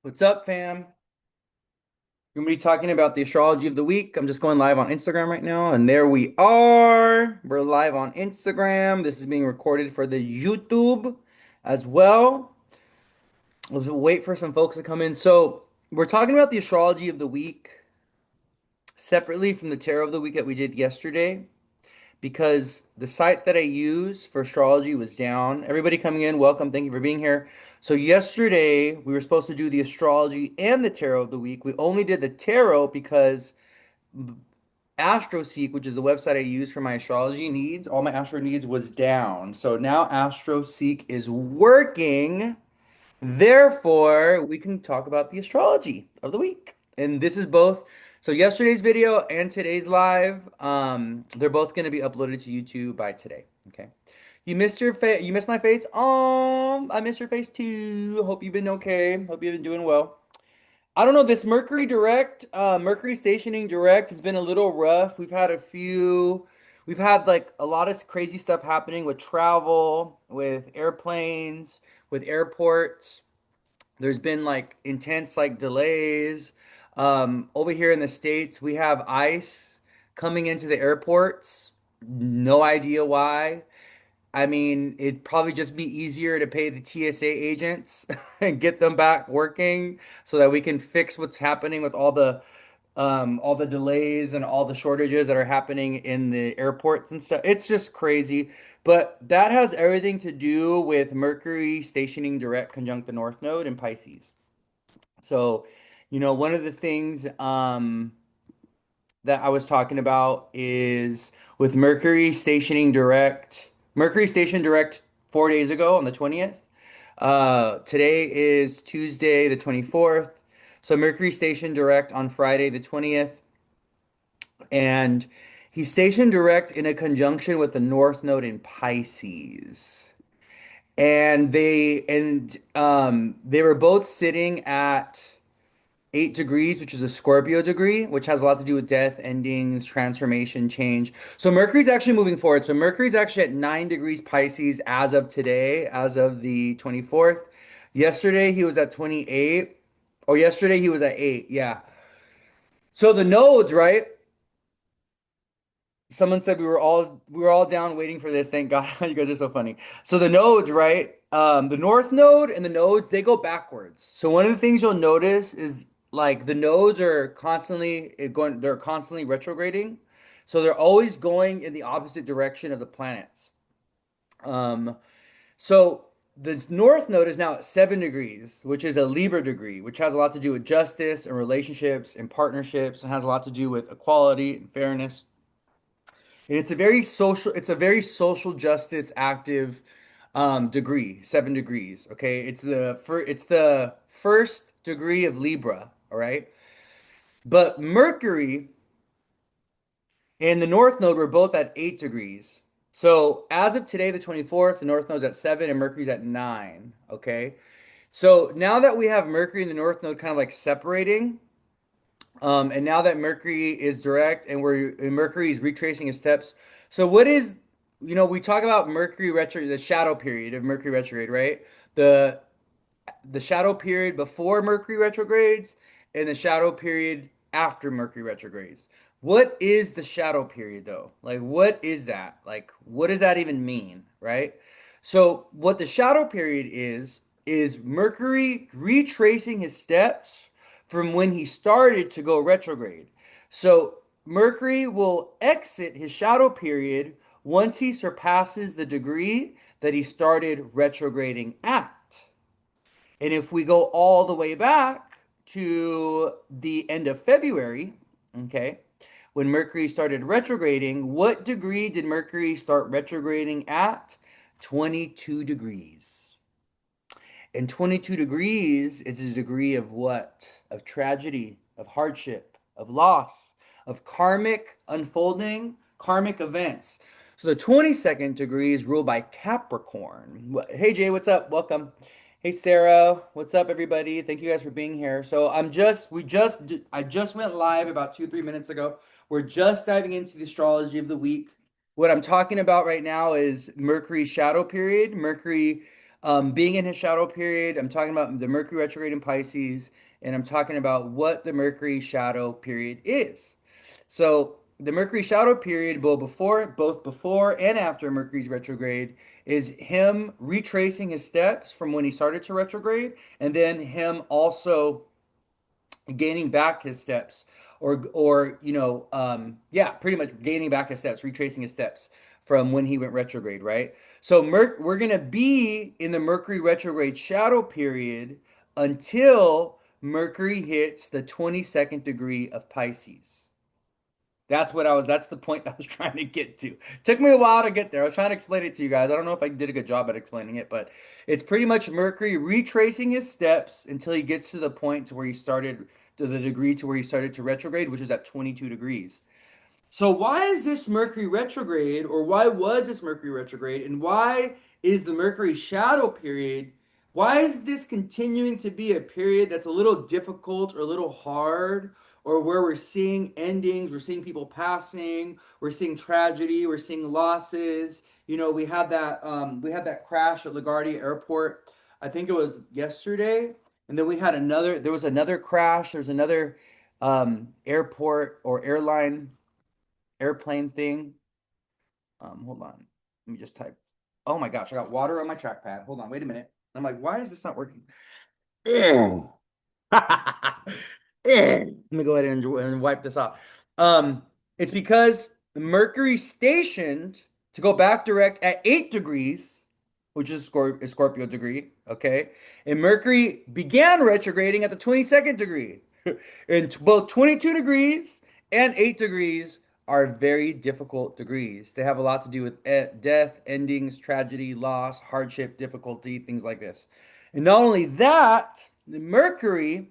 What's up, fam? We're gonna be talking about the astrology of the week. I'm just going live on Instagram right now, and there we are. We're live on Instagram. This is being recorded for the YouTube as well. Let's wait for some folks to come in. So, we're talking about the astrology of the week separately from the tarot of the week that we did yesterday because the site that I use for astrology was down. Everybody coming in, welcome. Thank you for being here. So yesterday we were supposed to do the astrology and the tarot of the week. We only did the tarot because AstroSeek, which is the website I use for my astrology needs, all my astro needs was down. So now AstroSeek is working. Therefore, we can talk about the astrology of the week. And this is both. So yesterday's video and today's live, they're both going to be uploaded to YouTube by today. Okay. You missed your face. You missed my face. I missed your face too. Hope you've been okay. Hope you've been doing well. I don't know. This Mercury Direct, Mercury stationing direct has been a little rough. We've had like a lot of crazy stuff happening with travel, with airplanes, with airports. There's been like intense like delays. Over here in the States, we have ice coming into the airports. No idea why. I mean, it'd probably just be easier to pay the TSA agents and get them back working so that we can fix what's happening with all the delays and all the shortages that are happening in the airports and stuff. It's just crazy. But that has everything to do with Mercury stationing direct conjunct the North Node in Pisces. So, one of the things that I was talking about is with Mercury stationed direct 4 days ago on the 20th. Today is Tuesday, the 24th. So Mercury stationed direct on Friday, the 20th. And he's stationed direct in a conjunction with the North Node in Pisces. And they were both sitting at 8 degrees, which is a Scorpio degree, which has a lot to do with death, endings, transformation, change. So Mercury's actually moving forward. So Mercury's actually at 9 degrees Pisces as of today, as of the 24th. Yesterday he was at 28, or yesterday he was at 8. Yeah. So the nodes, right? Someone said we were all down waiting for this. Thank God. You guys are so funny. So the nodes, right? The North Node and the nodes, they go backwards. So one of the things you'll notice is like the nodes are they're constantly retrograding. So they're always going in the opposite direction of the planets. Um, so the North Node is now at 7 degrees, which is a Libra degree, which has a lot to do with justice and relationships and partnerships, and has a lot to do with equality and fairness. And it's a very social justice active degree, 7 degrees. Okay. It's the first degree of Libra, all right? But Mercury and the North Node were both at 8 degrees. So as of today, the 24th, the North Node's at 7 and Mercury's at 9. Okay. So now that we have Mercury and the North Node kind of like separating, and now that Mercury is direct and Mercury is retracing his steps. So we talk about Mercury retro, the shadow period of Mercury retrograde, right? The the shadow period before Mercury retrogrades and the shadow period after Mercury retrogrades. What is the shadow period though? Like what is that? Like what does that even mean, right? So what the shadow period is Mercury retracing his steps from when he started to go retrograde. So Mercury will exit his shadow period once he surpasses the degree that he started retrograding at. And if we go all the way back to the end of February, okay, when Mercury started retrograding, what degree did Mercury start retrograding at? 22 degrees. And 22 degrees is a degree of what? Of tragedy, of hardship, of loss, of karmic unfolding, karmic events. So the 22nd degree is ruled by Capricorn. Hey Jay, what's up? Welcome. Hey Sarah, what's up everybody? Thank you guys for being here. So I just went live about 2, 3 minutes ago. We're just diving into the astrology of the week. What I'm talking about right now is Mercury's shadow period. Mercury Being in his shadow period, I'm talking about the Mercury retrograde in Pisces, and I'm talking about what the Mercury shadow period is. So the Mercury shadow period, both before and after Mercury's retrograde, is him retracing his steps from when he started to retrograde, and then him also gaining back his steps, yeah, pretty much gaining back his steps, retracing his steps from when he went retrograde, right? So we're gonna be in the Mercury retrograde shadow period until Mercury hits the 22nd degree of Pisces. That's the point I was trying to get to. Took me a while to get there. I was trying to explain it to you guys. I don't know if I did a good job at explaining it, but it's pretty much Mercury retracing his steps until he gets to the point to where he started, to the degree to where he started to retrograde, which is at 22 degrees. So why is this Mercury retrograde, or why was this Mercury retrograde, and why is the Mercury shadow period, why is this continuing to be a period that's a little difficult or a little hard, or where we're seeing endings, we're seeing people passing, we're seeing tragedy, we're seeing losses. We had that crash at LaGuardia Airport. I think it was yesterday, and then there was another crash. There's another airport or airplane thing. Hold on. Let me just type. Oh my gosh, I got water on my trackpad. Hold on, wait a minute. I'm like, why is this not working? Let me go ahead and wipe this off. It's because Mercury stationed to go back direct at 8 degrees, which is Scorpio degree, okay? And Mercury began retrograding at the 22nd degree. And both 22 degrees and 8 degrees are very difficult degrees. They have a lot to do with death, endings, tragedy, loss, hardship, difficulty, things like this. And not only that, Mercury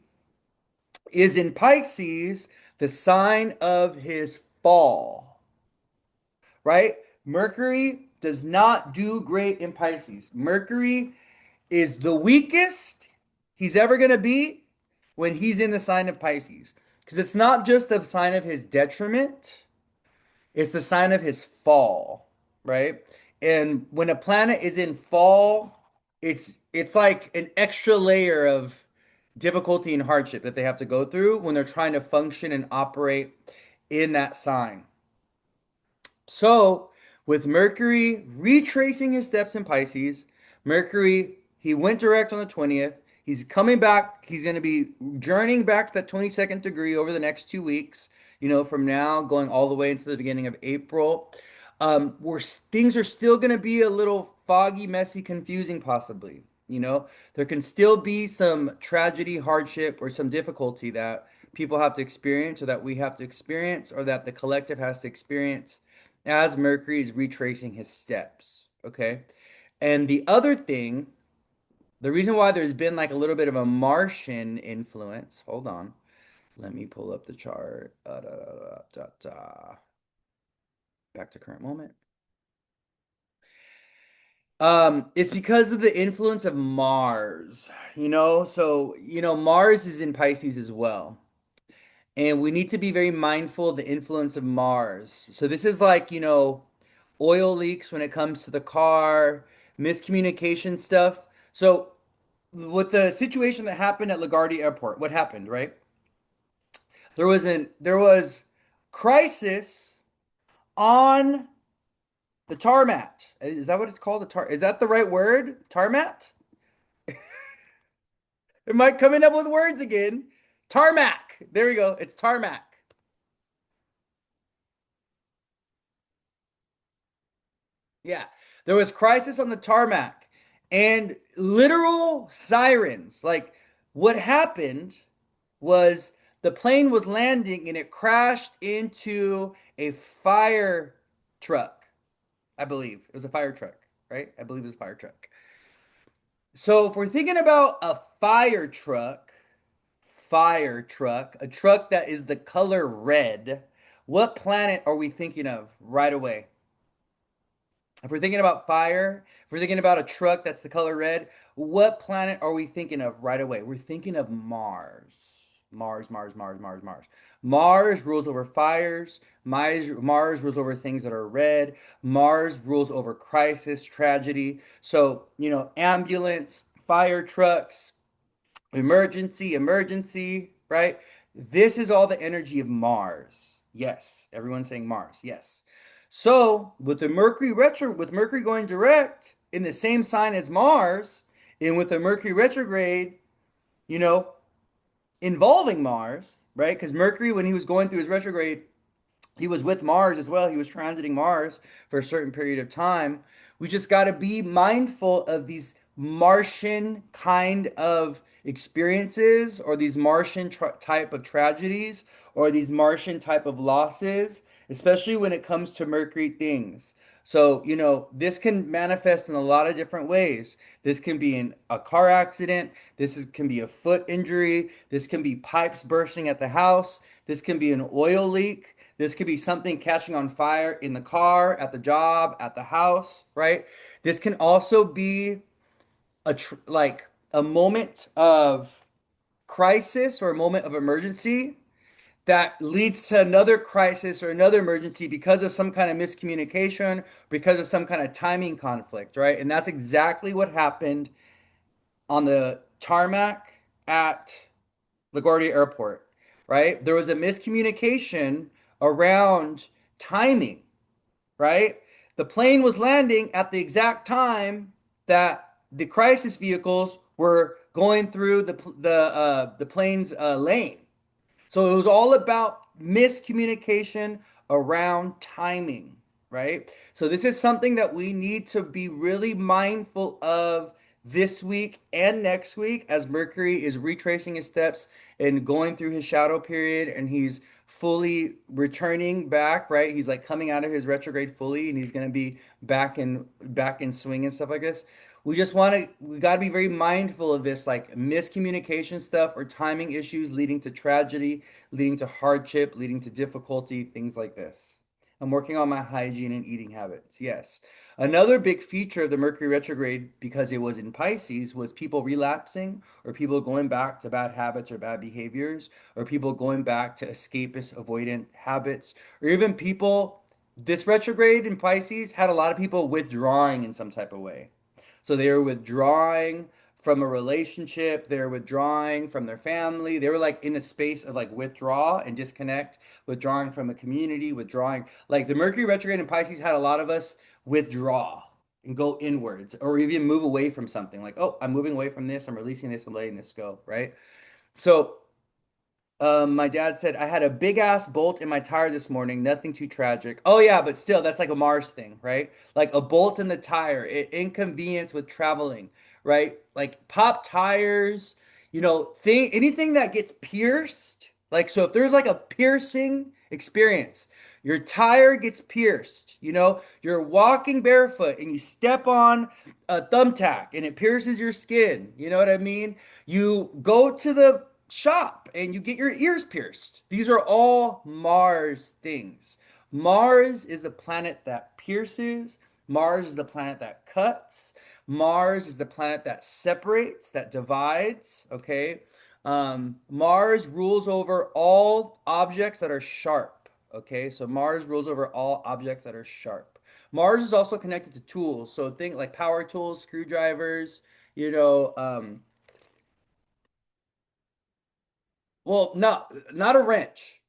is in Pisces, the sign of his fall, right? Mercury does not do great in Pisces. Mercury is the weakest he's ever going to be when he's in the sign of Pisces. Because it's not just the sign of his detriment, it's the sign of his fall, right? And when a planet is in fall, it's like an extra layer of difficulty and hardship that they have to go through when they're trying to function and operate in that sign. So, with Mercury retracing his steps in Pisces, Mercury, he went direct on the 20th. He's coming back. He's going to be journeying back to that 22nd degree over the next 2 weeks, from now going all the way into the beginning of April. Where things are still going to be a little foggy, messy, confusing, possibly. There can still be some tragedy, hardship, or some difficulty that people have to experience, or that we have to experience, or that the collective has to experience as Mercury is retracing his steps. Okay. And the other thing, the reason why there's been like a little bit of a Martian influence, hold on. Let me pull up the chart. Back to current moment. It's because of the influence of Mars, Mars is in Pisces as well. And we need to be very mindful of the influence of Mars. So this is like, oil leaks when it comes to the car, miscommunication stuff. So with the situation that happened at LaGuardia Airport, what happened, right? There was crisis on the tarmac. Is that what it's called? Is that the right word? Tarmac? Am I coming up with words again? Tarmac. There we go. It's tarmac. Yeah. There was crisis on the tarmac and literal sirens. Like what happened was the plane was landing and it crashed into a fire truck. I believe it was a fire truck, right? I believe it was a fire truck. So if we're thinking about a a truck that is the color red, what planet are we thinking of right away? If we're thinking about fire, if we're thinking about a truck that's the color red, what planet are we thinking of right away? We're thinking of Mars. Mars, Mars, Mars, Mars, Mars. Mars rules over fires. Mars rules over things that are red. Mars rules over crisis, tragedy. So, ambulance, fire trucks, emergency, right? This is all the energy of Mars. Yes, everyone's saying Mars. Yes. So, with Mercury going direct in the same sign as Mars, and with the Mercury retrograde, you know, involving Mars, right? Because Mercury, when he was going through his retrograde, he was with Mars as well. He was transiting Mars for a certain period of time. We just got to be mindful of these Martian kind of experiences or these type of tragedies or these Martian type of losses, especially when it comes to Mercury things. So, this can manifest in a lot of different ways. This can be in a car accident. Can be a foot injury. This can be pipes bursting at the house. This can be an oil leak. This could be something catching on fire in the car, at the job, at the house, right? This can also be like a moment of crisis or a moment of emergency that leads to another crisis or another emergency because of some kind of miscommunication, because of some kind of timing conflict, right? And that's exactly what happened on the tarmac at LaGuardia Airport, right? There was a miscommunication around timing, right? The plane was landing at the exact time that the crisis vehicles were going through the plane's lane. So it was all about miscommunication around timing, right? So this is something that we need to be really mindful of this week and next week as Mercury is retracing his steps and going through his shadow period and he's fully returning back, right? He's like coming out of his retrograde fully and he's going to be back in swing and stuff like this. We got to be very mindful of this like miscommunication stuff or timing issues leading to tragedy, leading to hardship, leading to difficulty, things like this. I'm working on my hygiene and eating habits. Yes. Another big feature of the Mercury retrograde, because it was in Pisces, was people relapsing or people going back to bad habits or bad behaviors, or people going back to escapist, avoidant habits, or even this retrograde in Pisces had a lot of people withdrawing in some type of way. So they were withdrawing from a relationship, they're withdrawing from their family. They were like in a space of like withdraw and disconnect, withdrawing from a community, withdrawing. Like the Mercury retrograde in Pisces had a lot of us withdraw and go inwards or even move away from something. Like, oh, I'm moving away from this, I'm releasing this, I'm letting this go, right? So my dad said I had a big ass bolt in my tire this morning. Nothing too tragic. Oh yeah, but still, that's like a Mars thing, right? Like a bolt in the tire, inconvenience with traveling, right? Like pop tires, anything that gets pierced. Like so, if there's like a piercing experience, your tire gets pierced. You're walking barefoot and you step on a thumbtack and it pierces your skin. You know what I mean? You go to the shop and you get your ears pierced. These are all Mars things. Mars is the planet that pierces. Mars is the planet that cuts. Mars is the planet that separates, that divides. Okay. Mars rules over all objects that are sharp. Okay. So Mars rules over all objects that are sharp. Mars is also connected to tools. So think like power tools, screwdrivers, you know, well, no, not a wrench.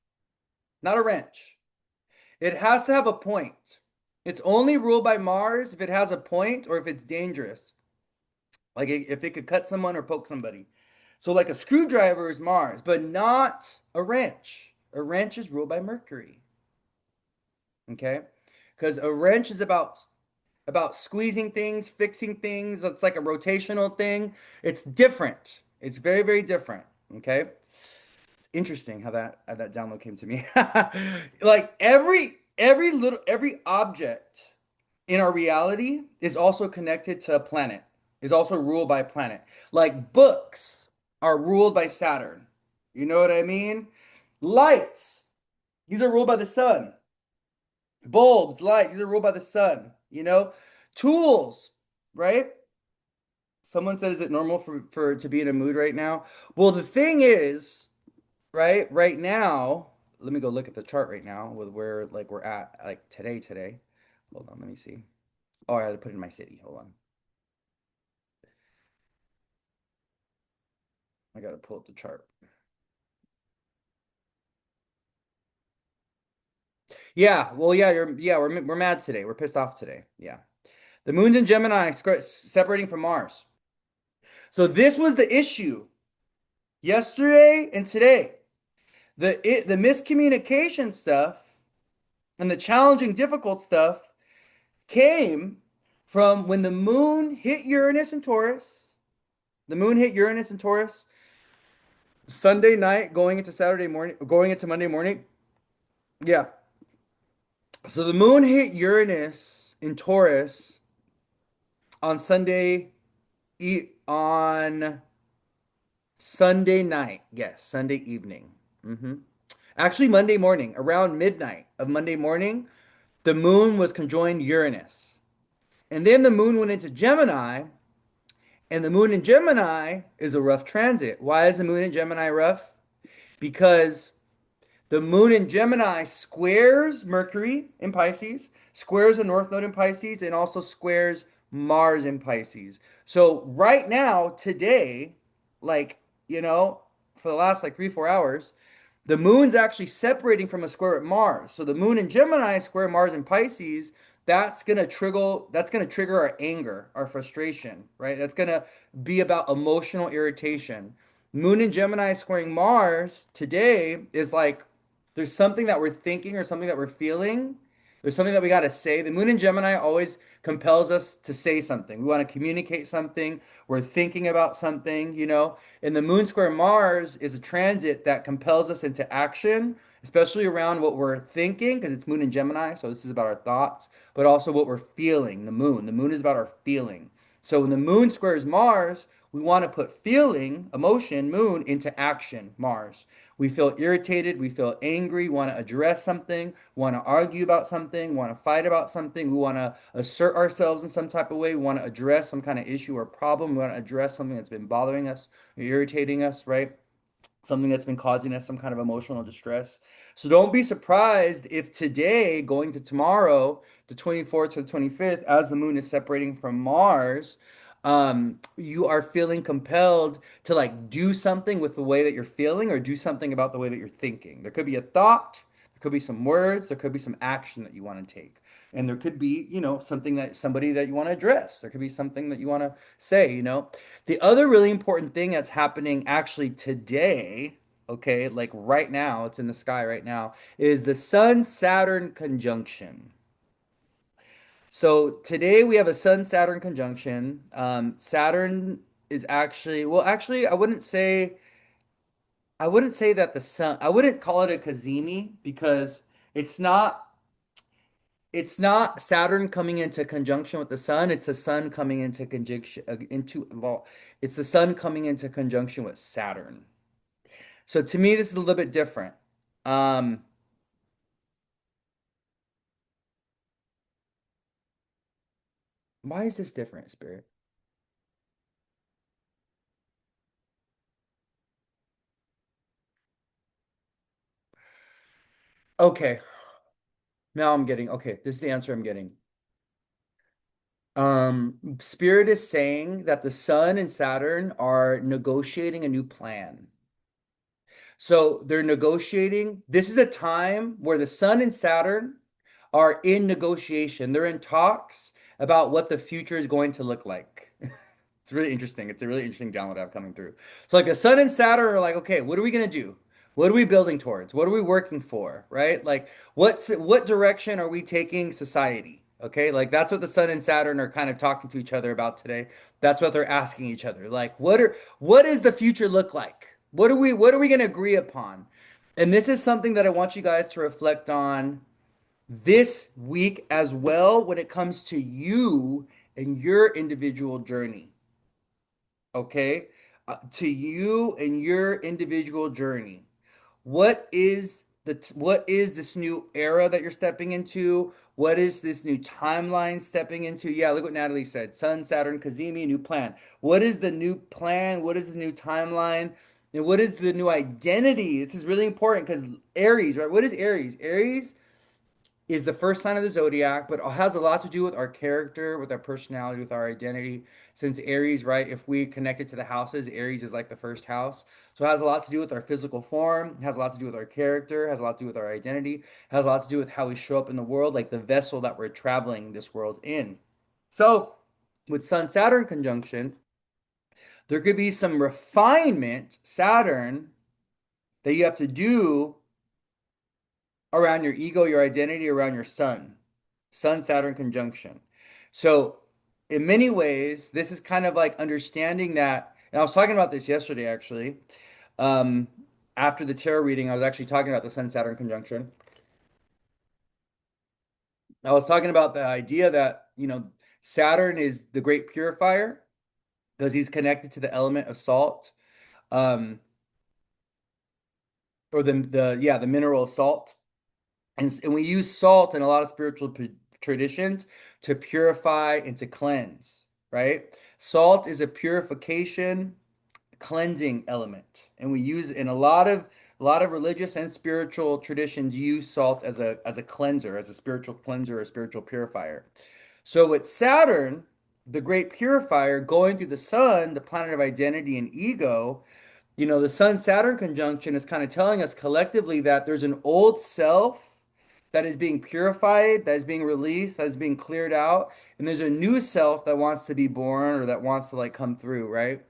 Not a wrench. It has to have a point. It's only ruled by Mars if it has a point or if it's dangerous. Like if it could cut someone or poke somebody. So like a screwdriver is Mars, but not a wrench. A wrench is ruled by Mercury. Okay? Because a wrench is about squeezing things, fixing things. It's like a rotational thing. It's different. It's very, very different. Okay? Interesting how that download came to me. Like every object in our reality is also connected to a planet, is also ruled by a planet. Like books are ruled by Saturn. You know what I mean? Lights, these are ruled by the sun. Bulbs, lights, these are ruled by the sun. Tools, right? Someone said, is it normal for to be in a mood right now? Well, the thing is, right? Right now, let me go look at the chart right now with where like we're at like today. Hold on, let me see. Oh, I had to put in my city. Hold on. I gotta pull up the chart. Yeah, well, yeah, we're mad today. We're pissed off today. Yeah. The moon's in Gemini, separating from Mars. So this was the issue yesterday and today. The miscommunication stuff and the challenging, difficult stuff came from when the moon hit Uranus and Taurus. The moon hit Uranus and Taurus Sunday night, going into Saturday morning, going into Monday morning. Yeah. So the moon hit Uranus in Taurus on on Sunday night. Yes, Sunday evening. hmm Actually, Monday morning, around midnight of Monday morning, the moon was conjoined Uranus. And then the moon went into Gemini, and the moon in Gemini is a rough transit. Why is the moon in Gemini rough? Because the moon in Gemini squares Mercury in Pisces, squares the North Node in Pisces, and also squares Mars in Pisces. So right now, today, like, for the last like 3, 4 hours, the moon's actually separating from a square at Mars. So the moon in Gemini square Mars in Pisces, that's gonna trigger our anger, our frustration, right? That's gonna be about emotional irritation. Moon in Gemini squaring Mars today is like there's something that we're thinking or something that we're feeling. There's something that we got to say. The moon in Gemini always compels us to say something. We want to communicate something. We're thinking about something. And the moon square Mars is a transit that compels us into action, especially around what we're thinking, because it's moon in Gemini. So this is about our thoughts, but also what we're feeling. The moon. The moon is about our feeling. So when the moon squares Mars, we want to put feeling, emotion, moon into action, Mars. We feel irritated, we feel angry, want to address something, want to argue about something, want to fight about something, we want to assert ourselves in some type of way, we want to address some kind of issue or problem, we want to address something that's been bothering us, or irritating us, right? Something that's been causing us some kind of emotional distress. So don't be surprised if today, going to tomorrow, the 24th to the 25th, as the moon is separating from Mars, you are feeling compelled to like do something with the way that you're feeling or do something about the way that you're thinking. There could be a thought, there could be some words, there could be some action that you want to take. And there could be, something that somebody that you want to address. There could be something that you want to say. The other really important thing that's happening actually today, okay, like right now, it's in the sky right now, is the Sun Saturn conjunction. So today we have a Sun Saturn conjunction. Saturn is actually, well, actually, I wouldn't say that the sun, I wouldn't call it a cazimi because it's not. It's not Saturn coming into conjunction with the sun. It's the sun coming into conjunction well, it's the sun coming into conjunction with Saturn. So to me, this is a little bit different. Um, why is this different, Spirit? Okay, now I'm getting okay. This is the answer I'm getting. Spirit is saying that the sun and Saturn are negotiating a new plan. So they're negotiating. This is a time where the sun and Saturn are in negotiation. They're in talks about what the future is going to look like. It's really interesting. It's a really interesting download I have coming through. So like the sun and Saturn are like, okay, what are we gonna do? What are we building towards? What are we working for? Right? Like what direction are we taking society? Okay, like that's what the sun and Saturn are kind of talking to each other about today. That's what they're asking each other. Like, what does the future look like? What are we gonna agree upon? And this is something that I want you guys to reflect on this week as well when it comes to you and your individual journey. Okay? To you and your individual journey. What is this new era that you're stepping into? What is this new timeline stepping into? Yeah, look what Natalie said. Sun, Saturn, Kazemi, new plan. What is the new plan? What is the new timeline? And what is the new identity? This is really important because Aries, right? What is Aries? Aries is the first sign of the zodiac, but it has a lot to do with our character, with our personality, with our identity. Since Aries, right, if we connect it to the houses, Aries is like the first house. So it has a lot to do with our physical form, it has a lot to do with our character, it has a lot to do with our identity, it has a lot to do with how we show up in the world, like the vessel that we're traveling this world in. So with Sun Saturn conjunction, there could be some refinement, Saturn, that you have to do around your ego, your identity, around your sun. Sun Saturn conjunction. So, in many ways, this is kind of like understanding that. And I was talking about this yesterday, actually. Um, After the tarot reading, I was actually talking about the Sun Saturn conjunction. I was talking about the idea that, Saturn is the great purifier because he's connected to the element of salt, um, or the mineral of salt. And we use salt in a lot of spiritual traditions to purify and to cleanse, right? Salt is a purification, cleansing element, and we use in a lot of religious and spiritual traditions use salt as a cleanser, as a spiritual cleanser, a spiritual purifier. So with Saturn, the great purifier, going through the sun, the planet of identity and ego, the Sun Saturn conjunction is kind of telling us collectively that there's an old self that is being purified, that is being released, that is being cleared out, and there's a new self that wants to be born or that wants to like come through, right?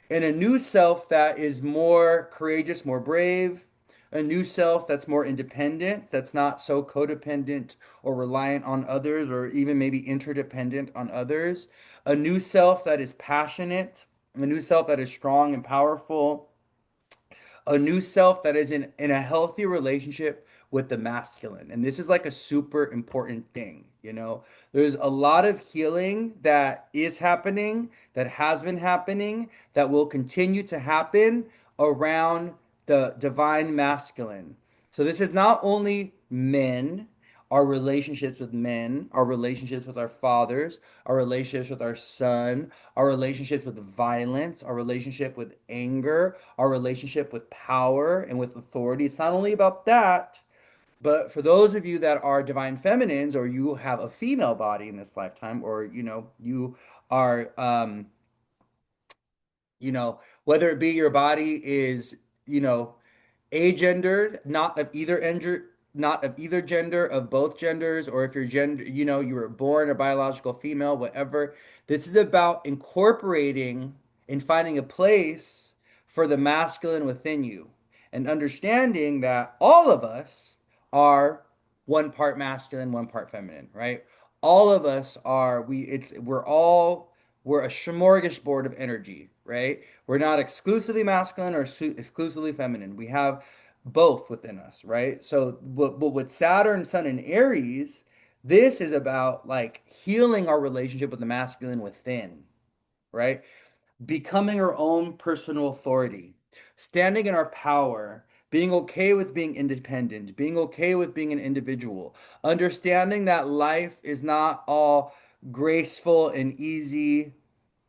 And a new self that is more courageous, more brave, a new self that's more independent, that's not so codependent or reliant on others or even maybe interdependent on others, a new self that is passionate, a new self that is strong and powerful, a new self that is in a healthy relationship with the masculine. And this is like a super important thing, you know. There's a lot of healing that is happening, that has been happening, that will continue to happen around the divine masculine. So this is not only men, our relationships with men, our relationships with our fathers, our relationships with our son, our relationships with violence, our relationship with anger, our relationship with power and with authority. It's not only about that, but for those of you that are divine feminines or you have a female body in this lifetime, or you are whether it be your body is, agendered, not of either gender, of both genders, or if you're gender, you were born a biological female, whatever. This is about incorporating and finding a place for the masculine within you and understanding that all of us are one part masculine, one part feminine, right? All of us are, we're a smorgasbord of energy, right? We're not exclusively masculine or exclusively feminine. We have both within us, right? So, but with Saturn, Sun, and Aries, this is about like healing our relationship with the masculine within, right? Becoming our own personal authority, standing in our power, being okay with being independent, being okay with being an individual, understanding that life is not all graceful and easy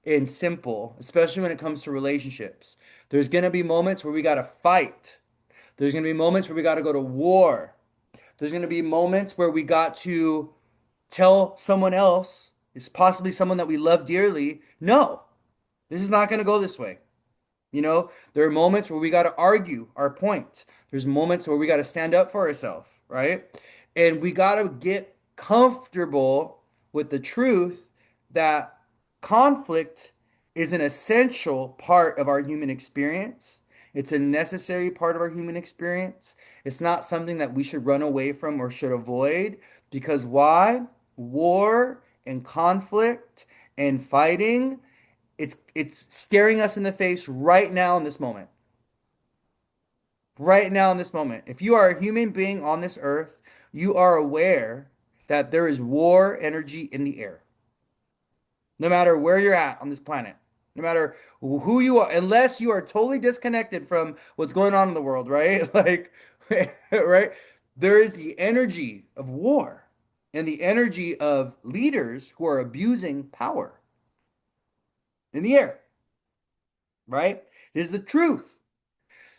and simple, especially when it comes to relationships. There's going to be moments where we got to fight. There's going to be moments where we got to go to war. There's going to be moments where we got to tell someone else, it's possibly someone that we love dearly, no, this is not going to go this way. There are moments where we got to argue our point. There's moments where we got to stand up for ourselves, right? And we got to get comfortable with the truth that conflict is an essential part of our human experience. It's a necessary part of our human experience. It's not something that we should run away from or should avoid because why? War and conflict and fighting, it's staring us in the face right now in this moment. Right now in this moment. If you are a human being on this earth, you are aware that there is war energy in the air. No matter where you're at on this planet, no matter who you are, unless you are totally disconnected from what's going on in the world, right? Like, right? There is the energy of war and the energy of leaders who are abusing power in the air, right? This is the truth.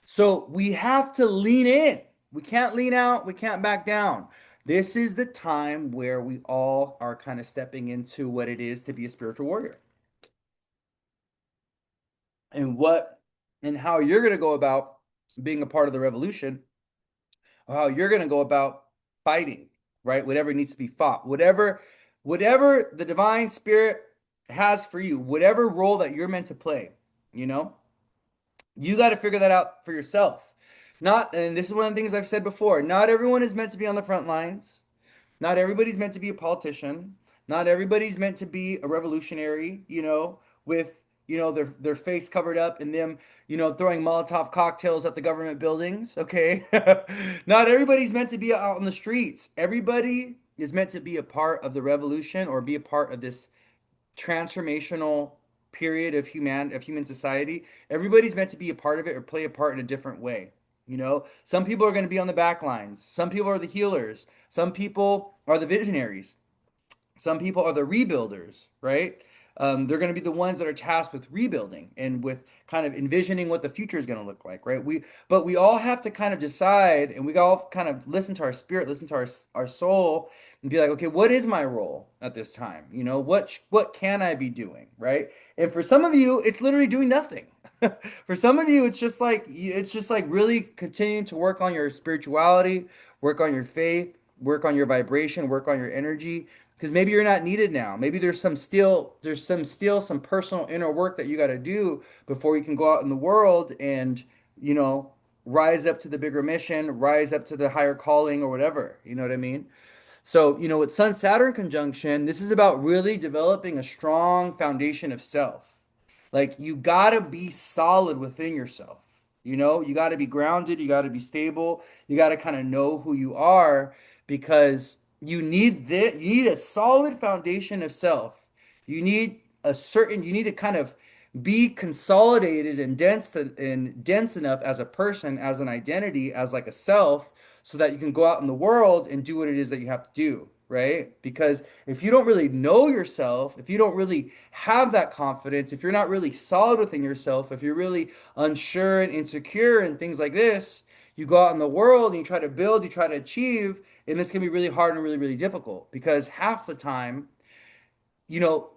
So we have to lean in. We can't lean out. We can't back down. This is the time where we all are kind of stepping into what it is to be a spiritual warrior and what and how you're going to go about being a part of the revolution, or how you're going to go about fighting, right? Whatever needs to be fought, whatever the divine spirit has for you, whatever role that you're meant to play, you know? You got to figure that out for yourself. Not, and this is one of the things I've said before, not everyone is meant to be on the front lines. Not everybody's meant to be a politician. Not everybody's meant to be a revolutionary, with, their face covered up and them, throwing Molotov cocktails at the government buildings. Okay. Not everybody's meant to be out on the streets. Everybody is meant to be a part of the revolution or be a part of this transformational period of human society. Everybody's meant to be a part of it or play a part in a different way. Some people are going to be on the back lines. Some people are the healers. Some people are the visionaries. Some people are the rebuilders, right? They're going to be the ones that are tasked with rebuilding and with kind of envisioning what the future is going to look like, right? But we all have to kind of decide, and we all kind of listen to our spirit, listen to our soul, and be like, okay, what is my role at this time? What can I be doing, right? And for some of you, it's literally doing nothing. For some of you, it's just like really continuing to work on your spirituality, work on your faith, work on your vibration, work on your energy, because maybe you're not needed now. Maybe there's some personal inner work that you got to do before you can go out in the world and, you know, rise up to the bigger mission, rise up to the higher calling or whatever. You know what I mean? So, with Sun Saturn conjunction, this is about really developing a strong foundation of self. Like, you gotta be solid within yourself. You gotta be grounded, you gotta be stable, you gotta kind of know who you are because you need a solid foundation of self. You need to kind of be consolidated and dense enough as a person, as an identity, as like a self, so that you can go out in the world and do what it is that you have to do, right? Because if you don't really know yourself, if you don't really have that confidence, if you're not really solid within yourself, if you're really unsure and insecure and things like this, you go out in the world and you try to build, you try to achieve, and this can be really hard and really, really difficult because half the time, you know,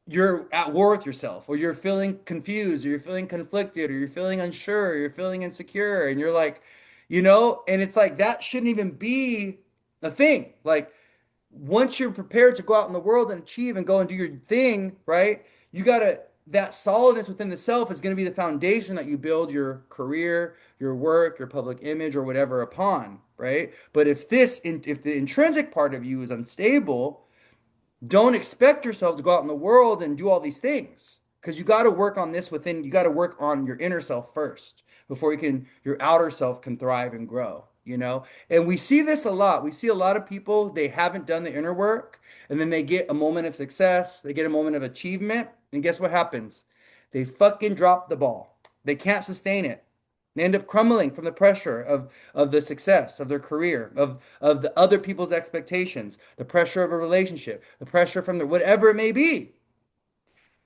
you're at war with yourself, or you're feeling confused, or you're feeling conflicted, or you're feeling unsure, or you're feeling insecure, and you're like, and it's like that shouldn't even be a thing. Like, once you're prepared to go out in the world and achieve and go and do your thing, right? That solidness within the self is going to be the foundation that you build your career, your work, your public image, or whatever upon, right? But if the intrinsic part of you is unstable, don't expect yourself to go out in the world and do all these things because you got to work on your inner self first before your outer self can thrive and grow. And we see this a lot. We see a lot of people, they haven't done the inner work, and then they get a moment of success, they get a moment of achievement, and guess what happens? They fucking drop the ball. They can't sustain it. They end up crumbling from the pressure of the success of their career, of the other people's expectations, the pressure of a relationship, the pressure from whatever it may be.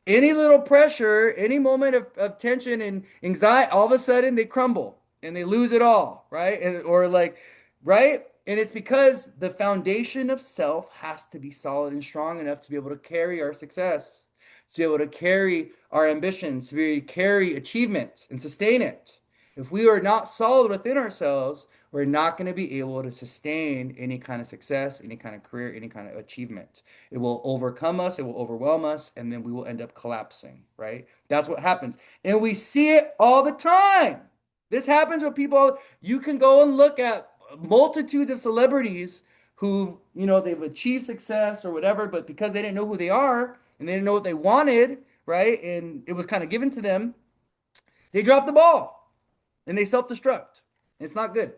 Any little pressure, any moment of tension and anxiety, all of a sudden they crumble and they lose it all, right? Or like, right? And it's because the foundation of self has to be solid and strong enough to be able to carry our success, to be able to carry our ambitions, to be able to carry achievement and sustain it. If we are not solid within ourselves, we're not going to be able to sustain any kind of success, any kind of career, any kind of achievement. It will overcome us, it will overwhelm us, and then we will end up collapsing, right? That's what happens. And we see it all the time. This happens with people. You can go and look at multitudes of celebrities who, they've achieved success or whatever, but because they didn't know who they are and they didn't know what they wanted, right? And it was kind of given to them, they dropped the ball and they self-destruct. It's not good.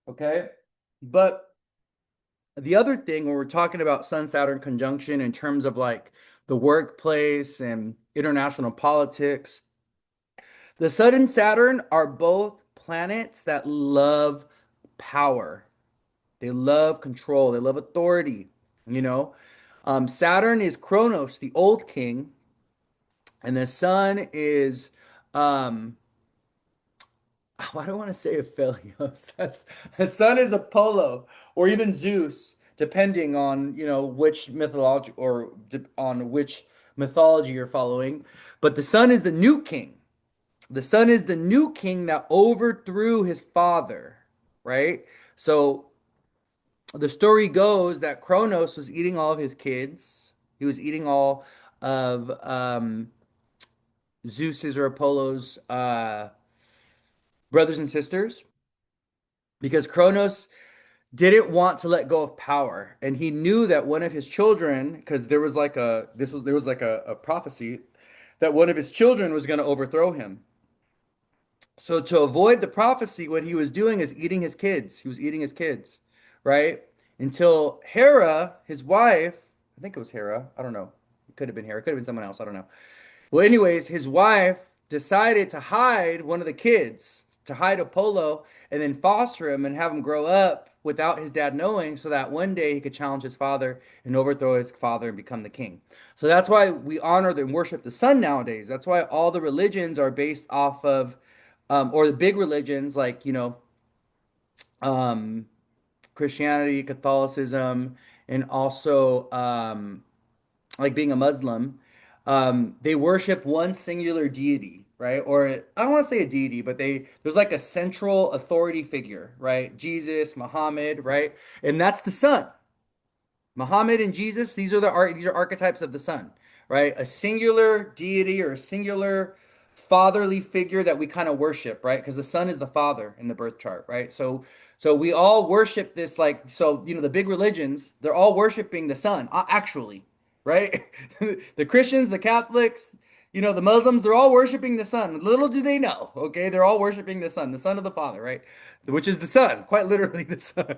Okay. But the other thing when we're talking about Sun Saturn conjunction in terms of like the workplace and international politics, the Sun and Saturn are both planets that love power. They love control. They love authority. Saturn is Kronos, the old king, And the sun is, um, why do I want to say Aphelios? That's the sun is Apollo or even Zeus, depending on, which mythology or on which mythology you're following. But the sun is the new king. The son is the new king that overthrew his father, right? So the story goes that Kronos was eating all of his kids. He was eating all of Zeus's or Apollo's brothers and sisters because Kronos didn't want to let go of power, and he knew that one of his children, because there was like a prophecy that one of his children was going to overthrow him. So to avoid the prophecy, what he was doing is eating his kids. He was eating his kids, right? Until Hera, his wife, I think it was Hera. I don't know. It could have been Hera. It could have been someone else. I don't know. Well, anyways, his wife decided to hide one of the kids, to hide Apollo, and then foster him and have him grow up without his dad knowing, so that one day he could challenge his father and overthrow his father and become the king. So that's why we honor and worship the sun nowadays. That's why all the religions are based off of, or the big religions like, um, Christianity, Catholicism, and also like being a Muslim, they worship one singular deity, right? Or I don't want to say a deity, but there's like a central authority figure, right? Jesus, Muhammad, right? And that's the sun. Muhammad and Jesus, these are archetypes of the sun, right? A singular deity or a singular fatherly figure that we kind of worship, right? Because the sun is the father in the birth chart, right? So we all worship this like so the big religions, they're all worshiping the sun, actually, right? The Christians, the Catholics, the Muslims, they're all worshiping the sun. Little do they know, okay? They're all worshiping the son of the father, right? Which is the sun, quite literally the sun.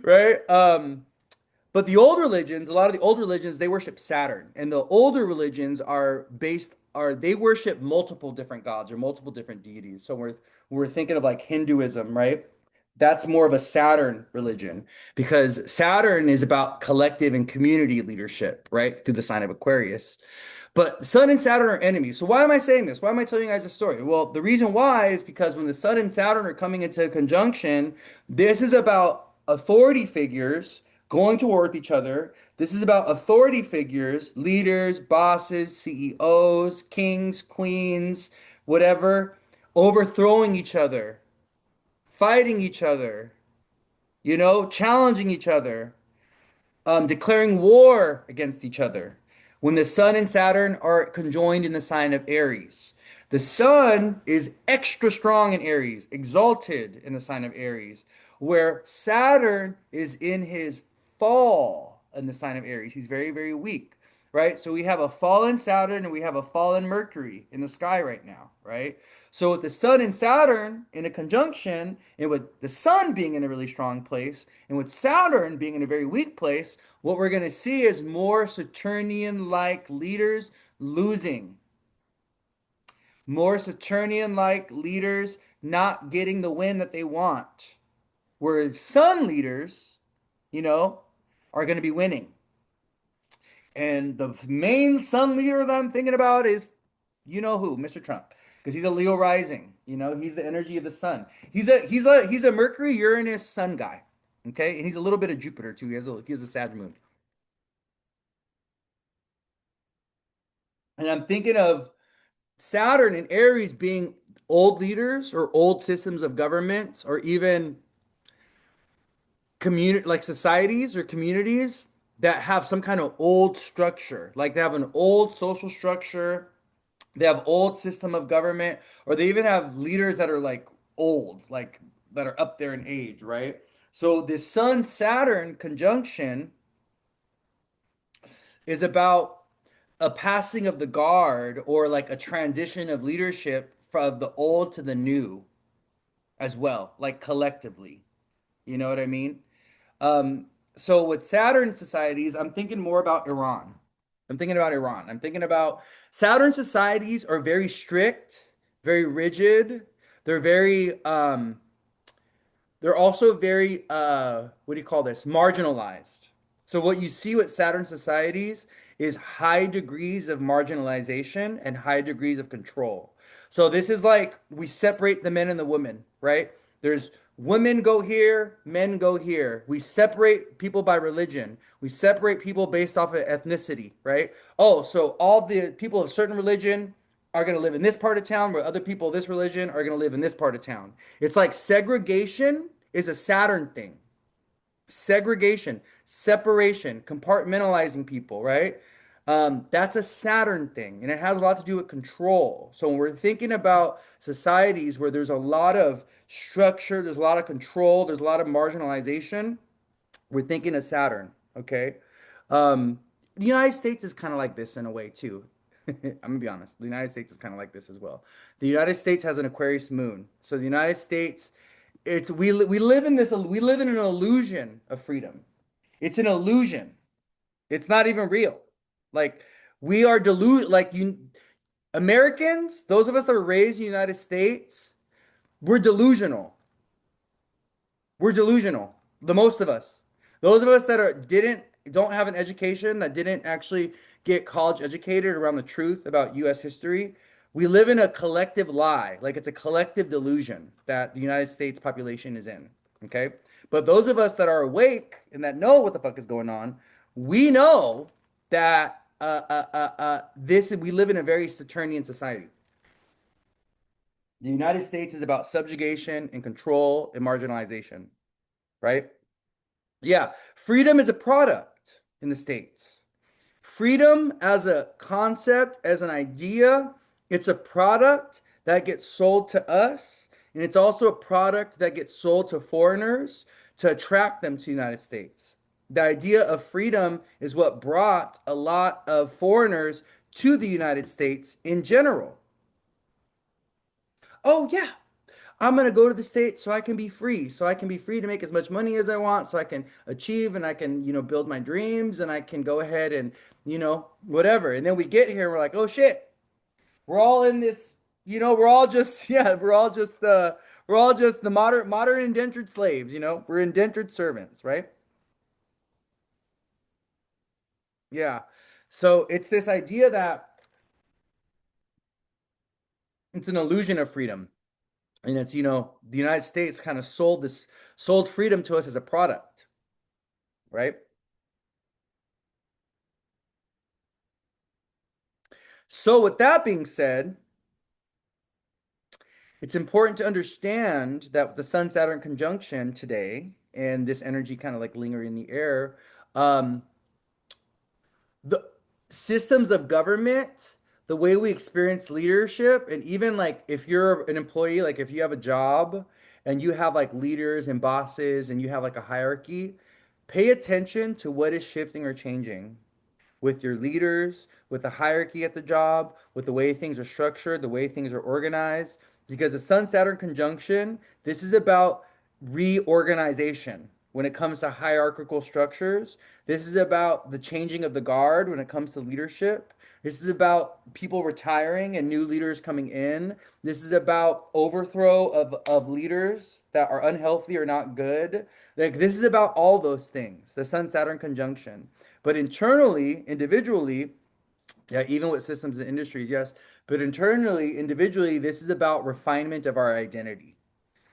Right? But the old religions, a lot of the old religions, they worship Saturn, and the older religions are they worship multiple different gods or multiple different deities. So we're thinking of like Hinduism, right? That's more of a Saturn religion because Saturn is about collective and community leadership, right? Through the sign of Aquarius. But Sun and Saturn are enemies. So why am I saying this? Why am I telling you guys this story? Well, the reason why is because when the Sun and Saturn are coming into conjunction, this is about authority figures going to war with each other. This is about authority figures, leaders, bosses, CEOs, kings, queens, whatever, overthrowing each other, fighting each other, challenging each other, declaring war against each other when the Sun and Saturn are conjoined in the sign of Aries. The Sun is extra strong in Aries, exalted in the sign of Aries, where Saturn is in his fall in the sign of Aries. He's very, very weak, right? So we have a fallen Saturn and we have a fallen Mercury in the sky right now, right? So with the Sun and Saturn in a conjunction, and with the Sun being in a really strong place, and with Saturn being in a very weak place, what we're going to see is more Saturnian-like leaders losing, more Saturnian-like leaders not getting the win that they want, where Sun leaders, you know, are going to be winning. And the main Sun leader that I'm thinking about is, you know who, Mr. Trump, because he's a Leo rising. He's the energy of the sun. He's a Mercury Uranus Sun guy. Okay, and he's a little bit of Jupiter too. He has a Sag moon. And I'm thinking of Saturn and Aries being old leaders or old systems of government or even community like societies or communities that have some kind of old structure. Like they have an old social structure, they have old system of government, or they even have leaders that are like old, like that are up there in age, right? So this Sun Saturn conjunction is about a passing of the guard or like a transition of leadership from the old to the new as well, like collectively. You know what I mean? Um, so with Saturn societies, I'm thinking more about Iran. I'm thinking about Iran. I'm thinking about Saturn societies are very strict, very rigid. They're very they're also very what do you call this? Marginalized. So what you see with Saturn societies is high degrees of marginalization and high degrees of control. So this is like we separate the men and the women, right? There's women go here, men go here. We separate people by religion. We separate people based off of ethnicity, right? Oh, so all the people of certain religion are going to live in this part of town, where other people of this religion are going to live in this part of town. It's like segregation is a Saturn thing. Segregation, separation, compartmentalizing people, right? That's a Saturn thing, and it has a lot to do with control. So when we're thinking about societies where there's a lot of structure, there's a lot of control, there's a lot of marginalization, we're thinking of Saturn, okay? Um, the United States is kind of like this in a way too. I'm gonna be honest. The United States is kind of like this as well. The United States has an Aquarius moon. So the United States, we live in this we live in an illusion of freedom. It's an illusion. It's not even real. Like we are like you Americans, those of us that were raised in the United States, we're delusional. We're delusional. The most of us. Those of us that don't have an education, that didn't actually get college educated around the truth about US history, we live in a collective lie. Like it's a collective delusion that the United States population is in. Okay? But those of us that are awake and that know what the fuck is going on, we know that this we live in a very Saturnian society. The United States is about subjugation and control and marginalization, right? Yeah, freedom is a product in the States. Freedom as a concept, as an idea, it's a product that gets sold to us, and it's also a product that gets sold to foreigners to attract them to the United States. The idea of freedom is what brought a lot of foreigners to the United States in general. Oh, yeah, I'm gonna go to the States so I can be free, so I can be free to make as much money as I want, so I can achieve and I can, build my dreams and I can go ahead and, whatever. And then we get here and we're like, oh shit, we're all in this, we're all just, yeah, we're all just the modern indentured slaves, we're indentured servants, right? Yeah. So it's this idea that it's an illusion of freedom. And it's, the United States kind of sold freedom to us as a product, right? So, with that being said, it's important to understand that the Sun Saturn conjunction today and this energy kind of like lingering in the air, um, the systems of government, the way we experience leadership, and even like if you're an employee, like if you have a job and you have like leaders and bosses and you have like a hierarchy, pay attention to what is shifting or changing with your leaders, with the hierarchy at the job, with the way things are structured, the way things are organized. Because the Sun Saturn conjunction, this is about reorganization when it comes to hierarchical structures. This is about the changing of the guard when it comes to leadership. This is about people retiring and new leaders coming in. This is about overthrow of leaders that are unhealthy or not good. Like this is about all those things, the Sun Saturn conjunction. But internally, individually, yeah, even with systems and industries, yes. But internally, individually, this is about refinement of our identity,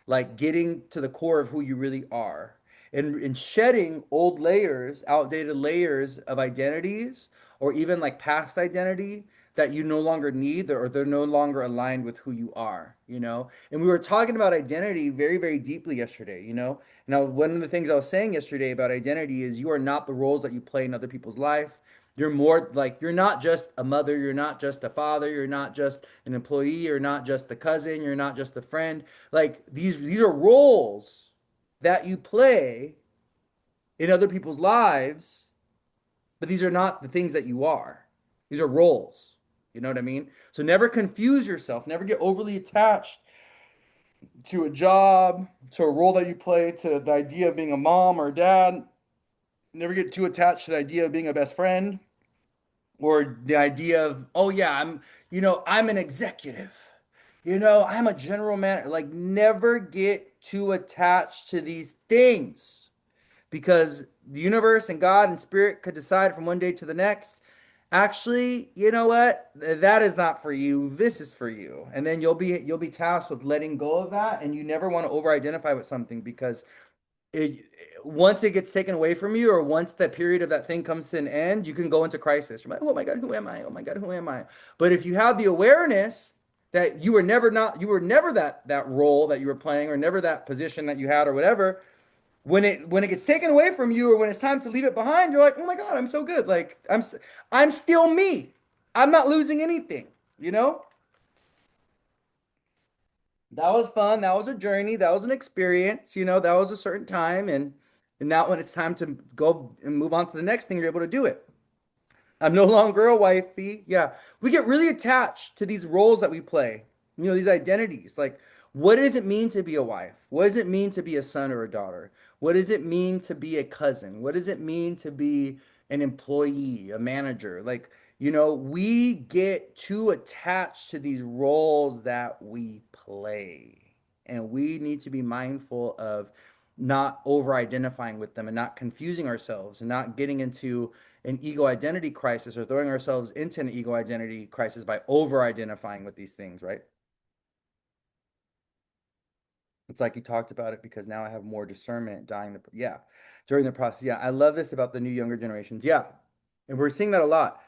like getting to the core of who you really are and shedding old layers, outdated layers of identities, or even like past identity that you no longer need or they're no longer aligned with who you are. And we were talking about identity very, very deeply yesterday. Now, one of the things I was saying yesterday about identity is you are not the roles that you play in other people's life. You're more like you're not just a mother, you're not just a father, you're not just an employee, you're not just a cousin, you're not just a friend. Like these are roles that you play in other people's lives, but these are not the things that you are. These are roles. You know what I mean? So never confuse yourself, never get overly attached to a job, to a role that you play, to the idea of being a mom or a dad. Never get too attached to the idea of being a best friend or the idea of, oh yeah, I'm an executive. I'm a general manager. Like never get too attached to these things because the universe and God and spirit could decide from one day to the next. Actually, you know what? That is not for you. This is for you. And then you'll be tasked with letting go of that, and you never want to over-identify with something because it once it gets taken away from you, or once that period of that thing comes to an end, you can go into crisis. You're like, oh my God, who am I? Oh my God, who am I? But if you have the awareness that you were never that role that you were playing, or never that position that you had, or whatever, when it gets taken away from you, or when it's time to leave it behind, you're like, oh my God, I'm so good. Like I'm still me. I'm not losing anything, you know? That was fun. That was a journey. That was an experience. That was a certain time, and now when it's time to go and move on to the next thing, you're able to do it. I'm no longer a wifey. Yeah. We get really attached to these roles that we play, these identities. Like, what does it mean to be a wife? What does it mean to be a son or a daughter? What does it mean to be a cousin? What does it mean to be an employee, a manager? Like, we get too attached to these roles that we play. And we need to be mindful of not over identifying with them, and not confusing ourselves, and not getting into an ego identity crisis, or throwing ourselves into an ego identity crisis by over identifying with these things, right? It's like you talked about it, because now I have more discernment yeah, during the process. Yeah, I love this about the new younger generations. Yeah. And we're seeing that a lot.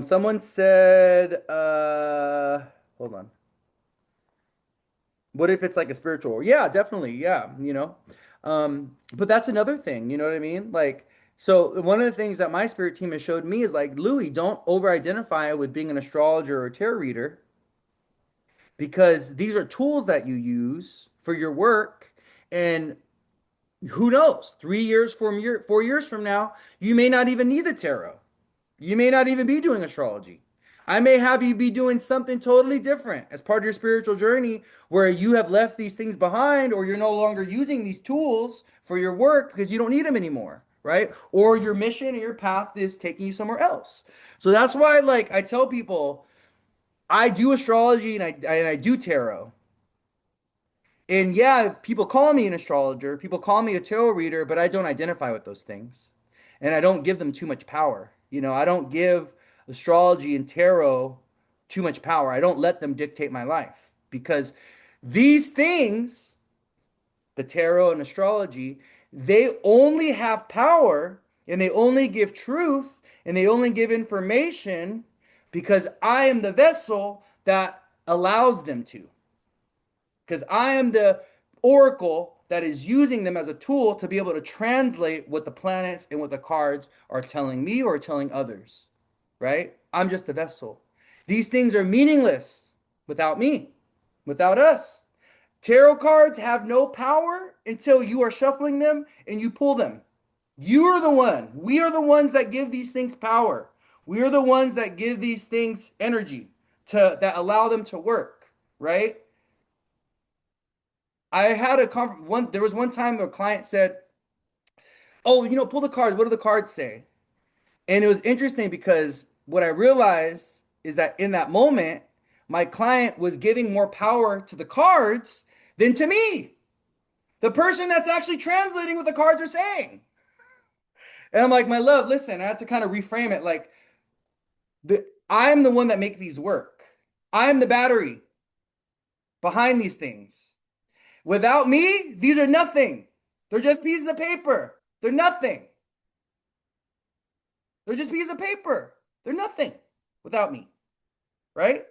Someone said, hold on. What if it's like a spiritual? Yeah, definitely. Yeah. But that's another thing, you know what I mean? Like, so one of the things that my spirit team has showed me is like, Louis, don't over identify with being an astrologer or a tarot reader, because these are tools that you use for your work. And who knows, 3 years, 4 years from now, you may not even need the tarot. You may not even be doing astrology. I may have you be doing something totally different as part of your spiritual journey, where you have left these things behind, or you're no longer using these tools for your work because you don't need them anymore, right? Or your mission and your path is taking you somewhere else. So that's why, like, I tell people I do astrology, and I do tarot. And yeah, people call me an astrologer, people call me a tarot reader, but I don't identify with those things. And I don't give them too much power. I don't give astrology and tarot too much power. I don't let them dictate my life, because these things, the tarot and astrology, they only have power, and they only give truth, and they only give information because I am the vessel that allows them to, because I am the oracle that is using them as a tool to be able to translate what the planets and what the cards are telling me or telling others, right? I'm just the vessel. These things are meaningless without me, without us. Tarot cards have no power until you are shuffling them and you pull them. You are the one. We are the ones that give these things power. We are the ones that give these things energy that allow them to work, right? I had one. There was one time a client said, "Oh, pull the cards. What do the cards say?" And it was interesting, because what I realized is that in that moment, my client was giving more power to the cards than to me, the person that's actually translating what the cards are saying. And I'm like, my love, listen. I had to kind of reframe it. Like, I'm the one that make these work. I'm the battery behind these things. Without me, these are nothing. They're just pieces of paper. They're nothing. They're just pieces of paper. They're nothing without me, right?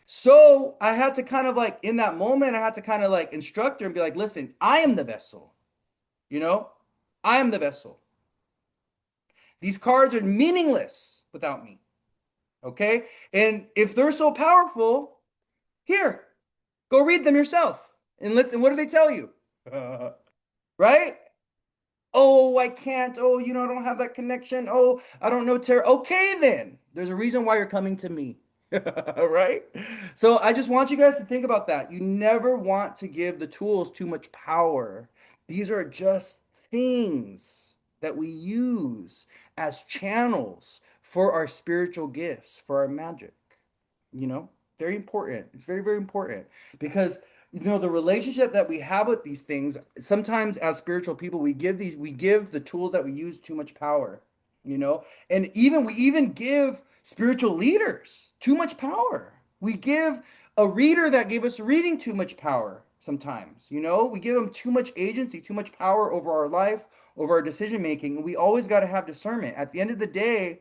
So I had to kind of like, in that moment, I had to kind of like instruct her and be like, listen, I am the vessel, you know? I am the vessel. These cards are meaningless without me, okay? And if they're so powerful, here, go read them yourself. And what do they tell you? Right? Oh, I can't. Oh, I don't have that connection. Oh, I don't know tarot. Okay, then. There's a reason why you're coming to me. Right? So I just want you guys to think about that. You never want to give the tools too much power. These are just things that we use as channels for our spiritual gifts, for our magic. you know very important. It's very, very important, because the relationship that we have with these things, sometimes as spiritual people, we give the tools that we use too much power. And we even give spiritual leaders too much power. We give a reader that gave us a reading too much power sometimes. We give them too much agency, too much power over our life, over our decision making. And we always got to have discernment. At the end of the day,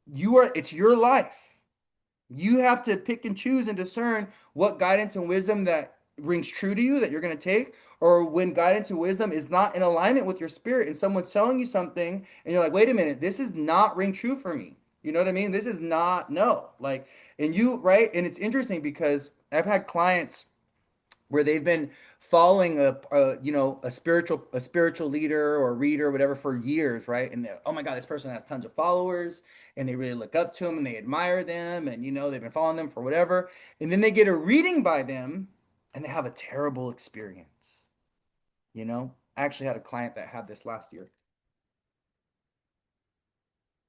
it's your life. You have to pick and choose and discern what guidance and wisdom that rings true to you that you're going to take, or when guidance and wisdom is not in alignment with your spirit and someone's telling you something and you're like, wait a minute, this is not ring true for me. You know what I mean? This is not, no. Like, and right? And it's interesting because I've had clients where they've been following a spiritual leader or reader or whatever for years, right? And they're, oh my God, this person has tons of followers and they really look up to them and they admire them and they've been following them for whatever. And then they get a reading by them and they have a terrible experience. I actually had a client that had this last year.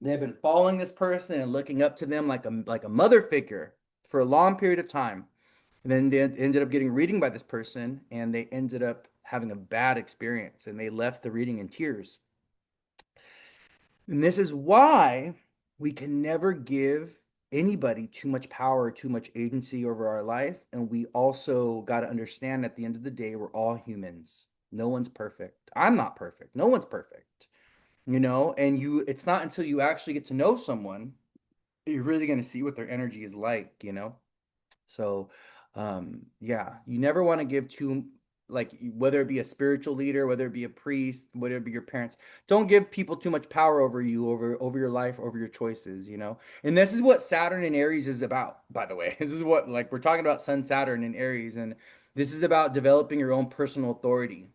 They have been following this person and looking up to them like a mother figure for a long period of time. And then they ended up getting a reading by this person and they ended up having a bad experience and they left the reading in tears. And this is why we can never give anybody too much power or too much agency over our life. And we also got to understand at the end of the day, we're all humans. No one's perfect. I'm not perfect. No one's perfect. And it's not until you actually get to know someone that you're really going to see what their energy is like. So, yeah, you never want to give too, like, whether it be a spiritual leader, whether it be a priest, whether it be your parents, don't give people too much power over you, over your life, over your choices. And this is what Saturn and Aries is about, by the way. This is what, like, we're talking about Sun, Saturn, and Aries, and this is about developing your own personal authority.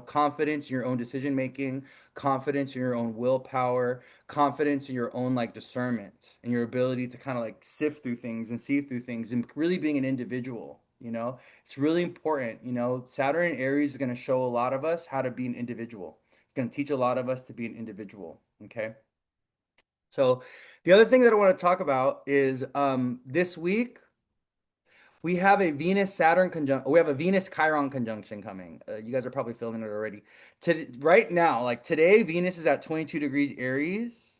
Confidence in your own decision making, confidence in your own willpower, confidence in your own like discernment and your ability to kind of like sift through things and see through things and really being an individual. It's really important. Saturn and Aries is going to show a lot of us how to be an individual. It's going to teach a lot of us to be an individual. Okay. So the other thing that I want to talk about is this week we have a Venus Saturn conjunction. We have a Venus Chiron conjunction coming. You guys are probably feeling it already. Right now, like today, Venus is at 22 degrees Aries.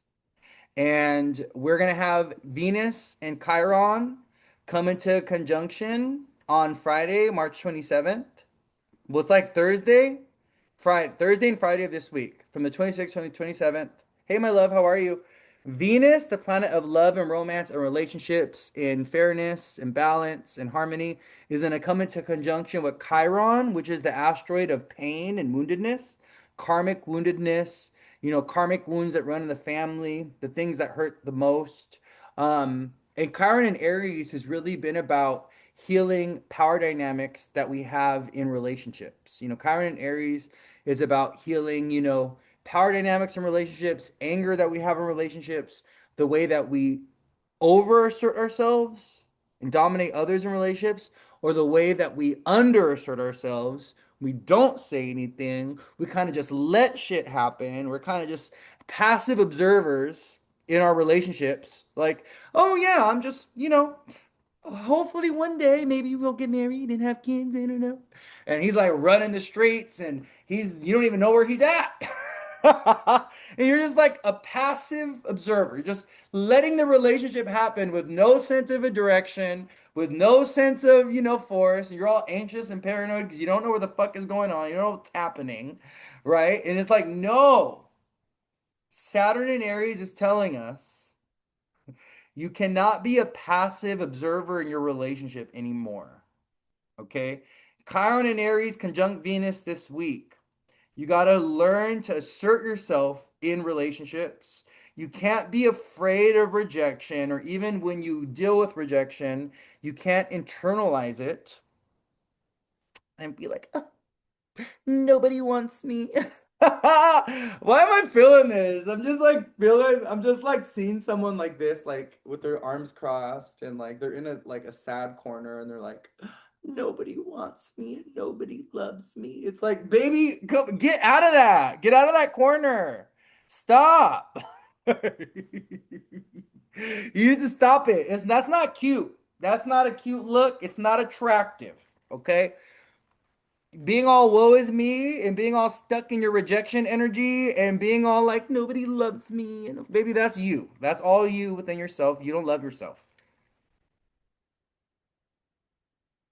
And we're going to have Venus and Chiron come into conjunction on Friday, March 27th. Well, it's like Thursday and Friday of this week, from the 26th to the 27th. Hey, my love, how are you? Venus, the planet of love and romance and relationships and fairness and balance and harmony, is going to come into conjunction with Chiron, which is the asteroid of pain and woundedness, karmic woundedness, karmic wounds that run in the family, the things that hurt the most. And Chiron and Aries has really been about healing power dynamics that we have in relationships. Chiron and Aries is about healing, power dynamics in relationships, anger that we have in relationships, the way that we overassert ourselves and dominate others in relationships, or the way that we underassert ourselves. We don't say anything. We kind of just let shit happen. We're kind of just passive observers in our relationships. Like, oh yeah, I'm just, hopefully one day maybe we'll get married and have kids. I don't know. And he's like running the streets and you don't even know where he's at. And you're just like a passive observer. You're just letting the relationship happen with no sense of a direction, with no sense of, force. And you're all anxious and paranoid because you don't know where the fuck is going on. You don't know what's happening, right? And it's like, no. Saturn in Aries is telling us you cannot be a passive observer in your relationship anymore. Okay? Chiron and Aries conjunct Venus this week. You got to learn to assert yourself in relationships. You can't be afraid of rejection, or even when you deal with rejection, you can't internalize it and be like, "Oh, nobody wants me." Why am I feeling this? I'm just like seeing someone like this, like with their arms crossed and like they're in a sad corner and they're like, nobody wants me and nobody loves me. It's like, baby, come get out of that. Get out of that corner. Stop. You need to stop it. That's not cute. That's not a cute look. It's not attractive. Okay? being all woe is me and being all stuck in your rejection energy and being all like nobody loves me and baby, that's you. That's all you within yourself. You don't love yourself.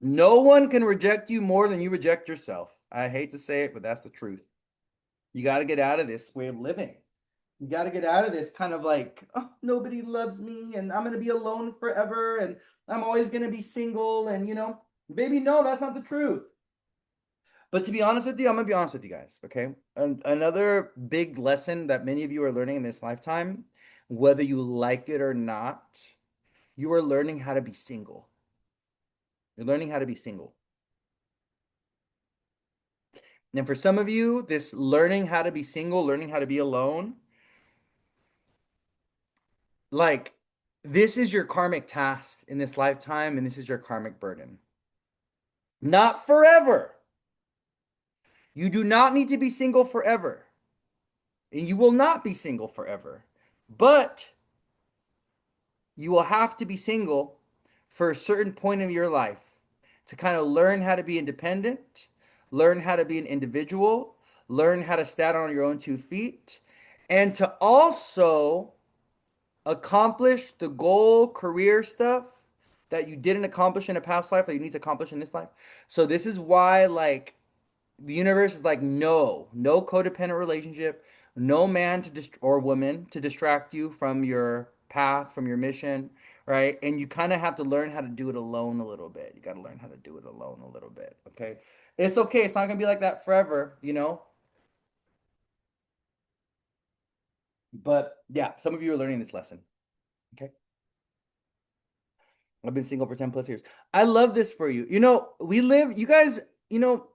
No one can reject you more than you reject yourself. I hate to say it, but that's the truth. You got to get out of this way of living. You got to get out of this kind of like, oh, nobody loves me and I'm going to be alone forever and I'm always going to be single. And, baby, no, that's not the truth. But to be honest with you, I'm going to be honest with you guys. Okay. Another big lesson that many of you are learning in this lifetime, whether you like it or not, you are learning how to be single. You're learning how to be single. And for some of you, this learning how to be single, learning how to be alone, like this is your karmic task in this lifetime, and this is your karmic burden. Not forever. You do not need to be single forever, and you will not be single forever. But you will have to be single for a certain point of your life to kind of learn how to be independent, learn how to be an individual, learn how to stand on your own 2 feet, and to also accomplish the goal, career stuff that you didn't accomplish in a past life that you need to accomplish in this life. So this is why like the universe is like no codependent relationship, no man to or woman to distract you from your path, from your mission, right? And you kind of have to learn how to do it alone a little bit. You got to learn how to do it alone a little bit, okay? It's okay. It's not going to be like that forever. But yeah, some of you are learning this lesson, okay? I've been single for 10 plus years. I love this for you. You guys, you know,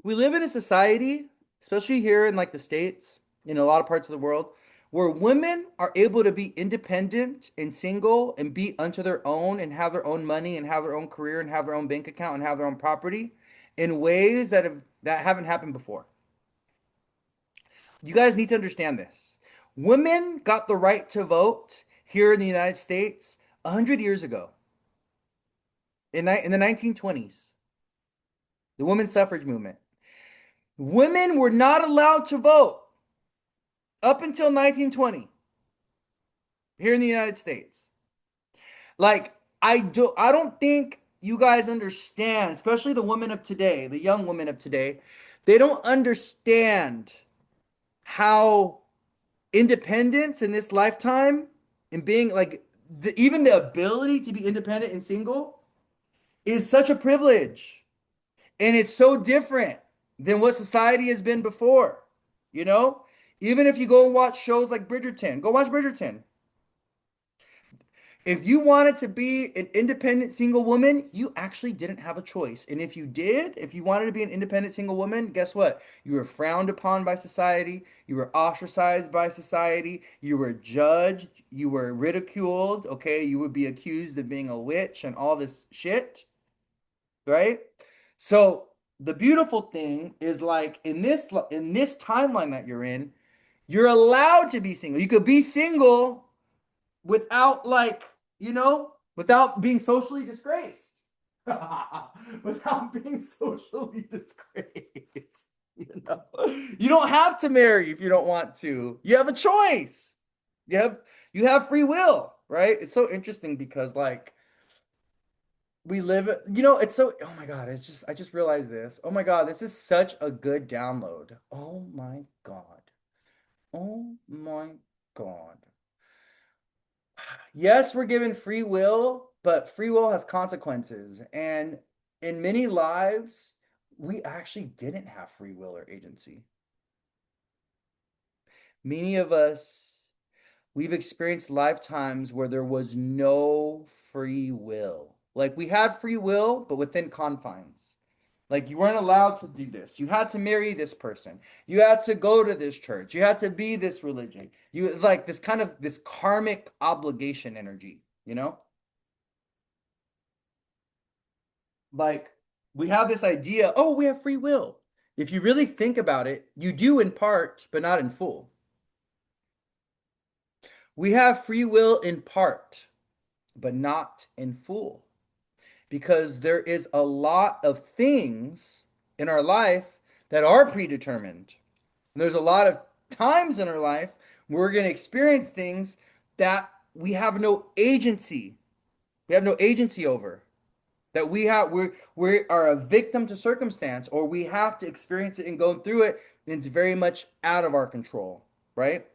we live in a society, especially here in like the States, in a lot of parts of the world, where women are able to be independent and single and be unto their own and have their own money and have their own career and have their own bank account and have their own property in ways that haven't happened before. You guys need to understand this. Women got the right to vote here in the United States 100 years ago in the 1920s, the women's suffrage movement. Women were not allowed to vote up until 1920 here in the United States. Like I don't think you guys understand, especially the women of today, the young women of today, they don't understand how independence in this lifetime and being like even the ability to be independent and single is such a privilege. And it's so different than what society has been before, you know? Even if you go and watch shows like Bridgerton, go watch Bridgerton. If you wanted to be an independent single woman, you actually didn't have a choice. And if you wanted to be an independent single woman, guess what? You were frowned upon by society, you were ostracized by society, you were judged, you were ridiculed, okay? You would be accused of being a witch and all this shit, right? So the beautiful thing is like in this timeline that you're in, you're allowed to be single. You could be single without without being socially disgraced. Without being socially disgraced. You know? You don't have to marry if you don't want to. You have a choice. You have you have free will, right? It's so interesting because like we live, it's so, oh my God, I just realized this. Oh my God, this is such a good download. Oh my God. Oh my God. Yes, we're given free will, but free will has consequences. And in many lives, we actually didn't have free will or agency. Many of us, we've experienced lifetimes where there was no free will. Like we had free will, but within confines. Like you weren't allowed to do this. You had to marry this person. You had to go to this church. You had to be this religion. You like this kind of this karmic obligation energy, you know? Like we have this idea, oh, we have free will. If you really think about it, you do in part, but not in full. We have free will in part, but not in full. Because there is a lot of things. in our life that are predetermined. And there's a lot of times in our life where we're going to experience things that we have no agency. We have no agency over. That we are a victim to circumstance, or we have to experience it and go through it, and it's very much out of our control, right?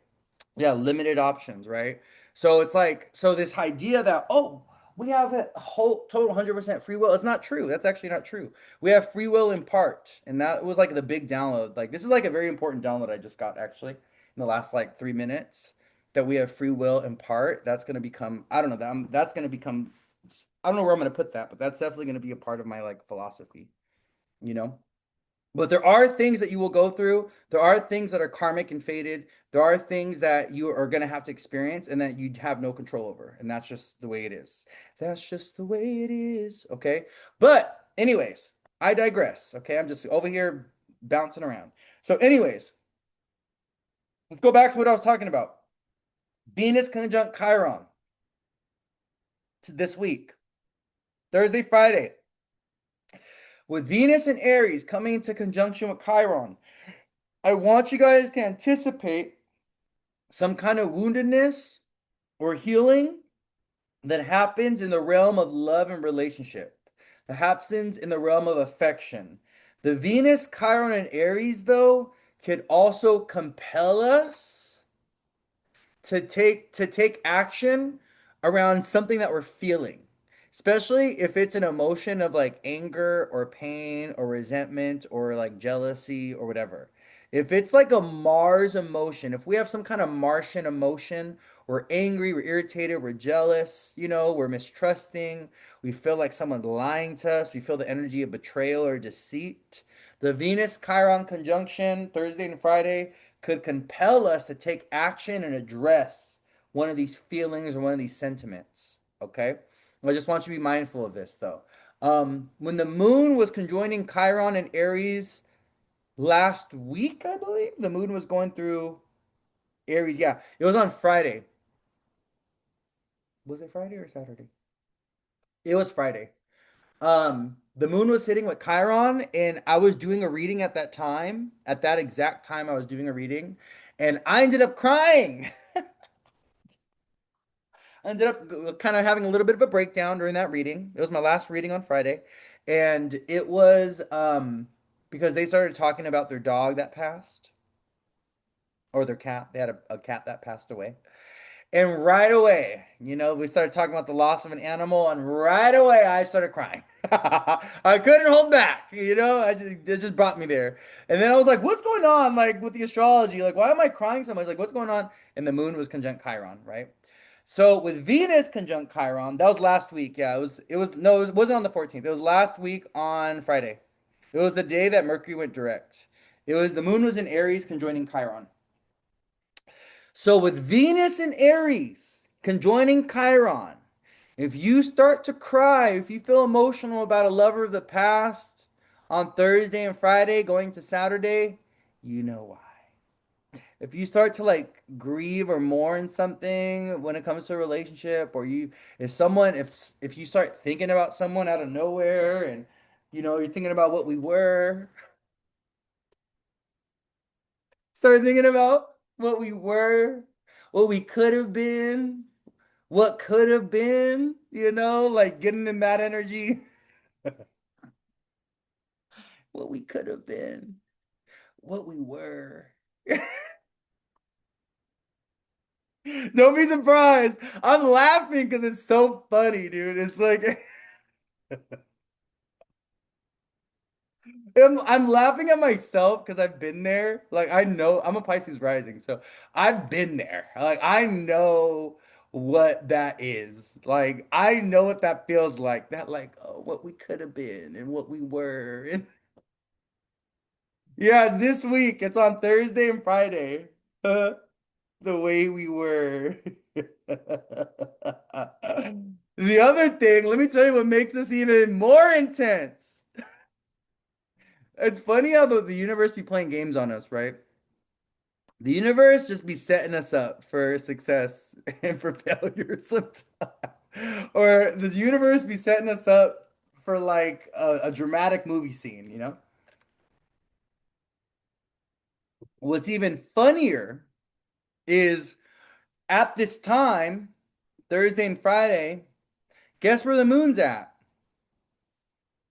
Yeah, limited options, right? So it's like, so this idea that, oh, we have a whole total 100% free will. It's not true. That's actually not true. We have free will in part. And that was like the big download. Like, this is like a very important download I just got actually in the last like 3 minutes, that we have free will in part. That's going to become, I don't know, that's going to become, I don't know where I'm going to put that, but that's definitely going to be a part of my like philosophy, you know? But there are things that you will go through. There are things that are karmic and fated. There are things that you are going to have to experience and that you have no control over. And that's just the way it is. That's just the way it is. Okay. But, anyways, I digress. Okay. I'm just over here bouncing around. So, anyways, let's go back to what I was talking about. Venus conjunct Chiron to this week, Thursday, Friday. With Venus and Aries coming into conjunction with Chiron, I want you guys to anticipate some kind of woundedness or healing that happens in the realm of love and relationship, that happens in the realm of affection. The Venus, Chiron, and Aries, though, could also compel us to take action around something that we're feeling, especially if it's an emotion of like anger or pain or resentment or like jealousy or whatever. If it's like a Mars emotion, if we have some kind of Martian emotion, we're angry, we're irritated, we're jealous, we're mistrusting, we feel like someone's lying to us, we feel the energy of betrayal or deceit. The Venus Chiron conjunction Thursday and Friday could compel us to take action and address one of these feelings or one of these sentiments. Okay? I just want you to be mindful of this though. When the moon was conjoining Chiron and Aries last week, I believe, the moon was going through Aries. Yeah, it was on Friday. Was it Friday or Saturday? It was Friday. The moon was sitting with Chiron, and I was doing a reading at that time. At that exact time, I was doing a reading, and I ended up crying. I ended up kind of having a little bit of a breakdown during that reading. It was my last reading on Friday, and it was because they started talking about their dog that passed, or their cat. They had a cat that passed away. And right away, we started talking about the loss of an animal, and right away I started crying. I couldn't hold back, it just brought me there. And then I was like, what's going on, like with the astrology? Like, why am I crying so much? Like, what's going on? And the moon was conjunct Chiron, right? So with Venus conjunct Chiron, that was last week. Yeah, it was no, it wasn't on the 14th. It was last week on Friday. It was the day that Mercury went direct. It was the moon was in Aries conjoining Chiron. So with Venus and Aries conjoining Chiron, if you start to cry, if you feel emotional about a lover of the past on Thursday and Friday going to Saturday, you know why. If you start to like grieve or mourn something when it comes to a relationship, or if you start thinking about someone out of nowhere, and you're thinking about what we were, start thinking about what we were, what we could have been, what could have been, like getting in that energy, what we could have been, what we were. Don't be surprised. I'm laughing because it's so funny, dude. It's like I'm laughing at myself because I've been there. Like, I know I'm a Pisces rising, so I've been there. Like, I know what that is. Like, I know what that feels like. That, like, oh, what we could have been and what we were. And yeah, it's this week. It's on Thursday and Friday. The way we were. The other thing, let me tell you what makes this even more intense. It's funny how the universe be playing games on us, right? The universe just be setting us up for success and for failure sometimes. Or the universe be setting us up for like a dramatic movie scene, What's even funnier is at this time, Thursday and Friday, guess where the moon's at?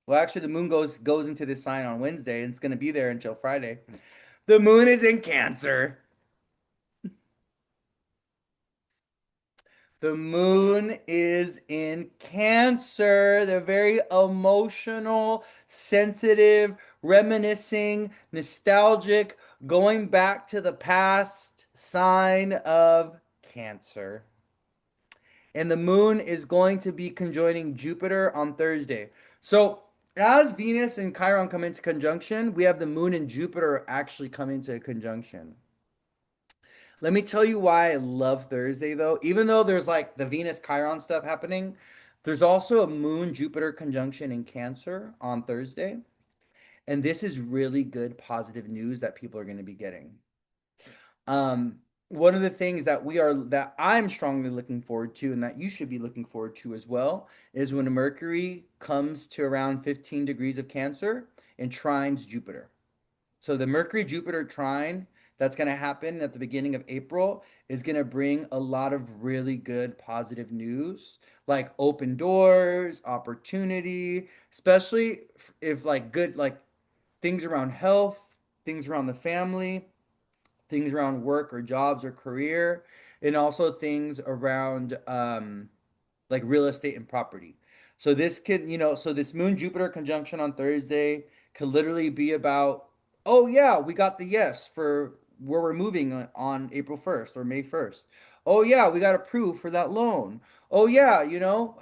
Well, actually, the moon goes into this sign on Wednesday, and it's going to be there until Friday. The moon is in Cancer. The moon is in Cancer. They're very emotional, sensitive, reminiscing, nostalgic, going back to the past sign of Cancer. And the moon is going to be conjoining Jupiter on Thursday. So, as Venus and Chiron come into conjunction, we have the moon and Jupiter actually come into conjunction. Let me tell you why I love Thursday though. Even though there's like the Venus Chiron stuff happening, there's also a moon Jupiter conjunction in Cancer on Thursday. And this is really good positive news that people are going to be getting. Um, One of the things that I'm strongly looking forward to and that you should be looking forward to as well is when Mercury comes to around 15 degrees of Cancer and trines Jupiter. So the Mercury Jupiter trine that's going to happen at the beginning of April is going to bring a lot of really good positive news, like open doors, opportunity, especially if like good like things around health, things around the family, things around work or jobs or career, and also things around like real estate and property. So this could, so this Moon Jupiter conjunction on Thursday could literally be about, oh yeah, we got the yes for where we're moving on April 1st or May 1st. Oh yeah, we got approved for that loan. Oh yeah,